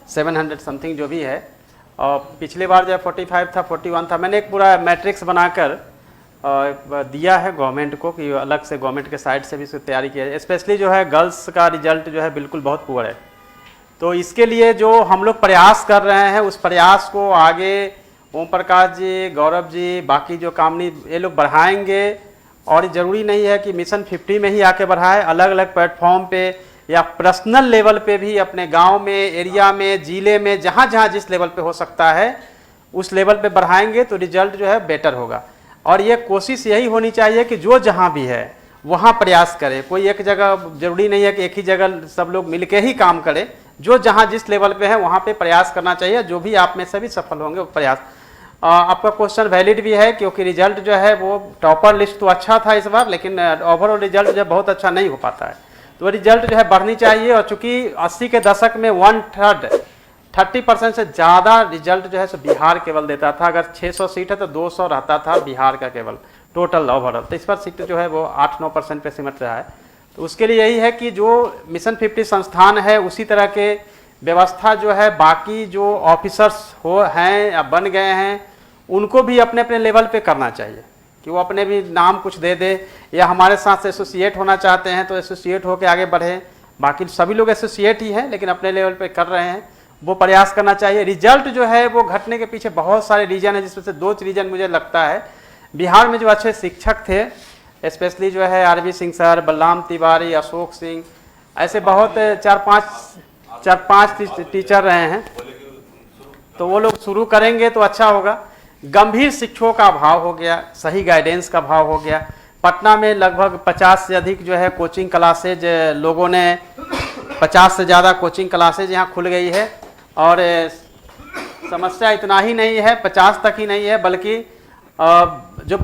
[SPEAKER 2] 700 समथिंग जो भी है, और पिछले बार जो है 45 था, 41 था। मैंने एक पूरा मैट्रिक्स बनाकर दिया है गवर्नमेंट को कि अलग से गवर्नमेंट के साइड से भी इसकी तैयारी किया जाए। स्पेशली जो है गर्ल्स का रिजल्ट जो है बिल्कुल बहुत पुअर है, तो इसके लिए जो हम लोग प्रयास कर रहे हैं उस प्रयास को आगे ओम प्रकाश जी, गौरव जी, बाकी जो कामनी ये लोग बढ़ाएंगे। और ज़रूरी नहीं है कि मिशन 50 में ही आके बढ़ाए, अलग अलग प्लेटफॉर्म पे या पर्सनल लेवल पे भी अपने गांव में, एरिया में, ज़िले में, जहाँ जहाँ जिस लेवल पे हो सकता है उस लेवल पे बढ़ाएंगे तो रिजल्ट जो है बेटर होगा। और ये कोशिश यही होनी चाहिए कि जो जहाँ भी है वहाँ प्रयास करें। कोई एक जगह, जरूरी नहीं है कि एक ही जगह सब लोग मिलके ही काम करें, जो जहाँ जिस लेवल पे है वहाँ पे प्रयास करना चाहिए। जो भी आप में से भी सफल होंगे वो प्रयास। आपका क्वेश्चन वैलिड भी है, क्योंकि रिजल्ट जो है वो टॉपर लिस्ट तो अच्छा था इस बार, लेकिन ओवरऑल रिजल्ट जो है बहुत अच्छा नहीं हो पाता है, तो रिजल्ट जो है बढ़नी चाहिए। और चूंकि 80 के दशक में 30% से ज़्यादा रिजल्ट जो है सो बिहार केवल देता था। अगर 600 सीट है तो 200 रहता था बिहार का केवल टोटल ओवरऑल। तो इस बार सीट जो है वो 8-9% पे सिमट रहा है। तो उसके लिए यही है कि जो मिशन 50 संस्थान है उसी तरह के व्यवस्था जो है बाकी जो ऑफिसर्स हैं या बन गए हैं उनको भी अपने अपने लेवल पे करना चाहिए, कि वो अपने भी नाम कुछ दे दे, या हमारे साथ एसोसिएट होना चाहते हैं तो एसोसिएट होकर आगे बढ़े। बाकी सभी लोग एसोसिएट ही हैं लेकिन अपने लेवल पे कर रहे हैं, वो प्रयास करना चाहिए। रिजल्ट जो है वो घटने के पीछे बहुत सारे रीजन है, जिसमें से 2 रीजन मुझे लगता है। बिहार में जो अच्छे शिक्षक थे, स्पेशली जो है आरबी सिंह सर, बलराम तिवारी, अशोक सिंह, ऐसे बहुत 4-5 टीचर रहे हैं, तो वो लोग शुरू करेंगे तो अच्छा होगा। गंभीर शिक्षकों का अभाव हो गया, सही गाइडेंस का अभाव हो गया। पटना में लगभग 50 से अधिक जो है कोचिंग क्लासेज, लोगों ने 50 से ज़्यादा कोचिंग क्लासेज यहाँ खुल गई है। और समस्या इतना ही नहीं है, 50 तक ही नहीं है, बल्कि जो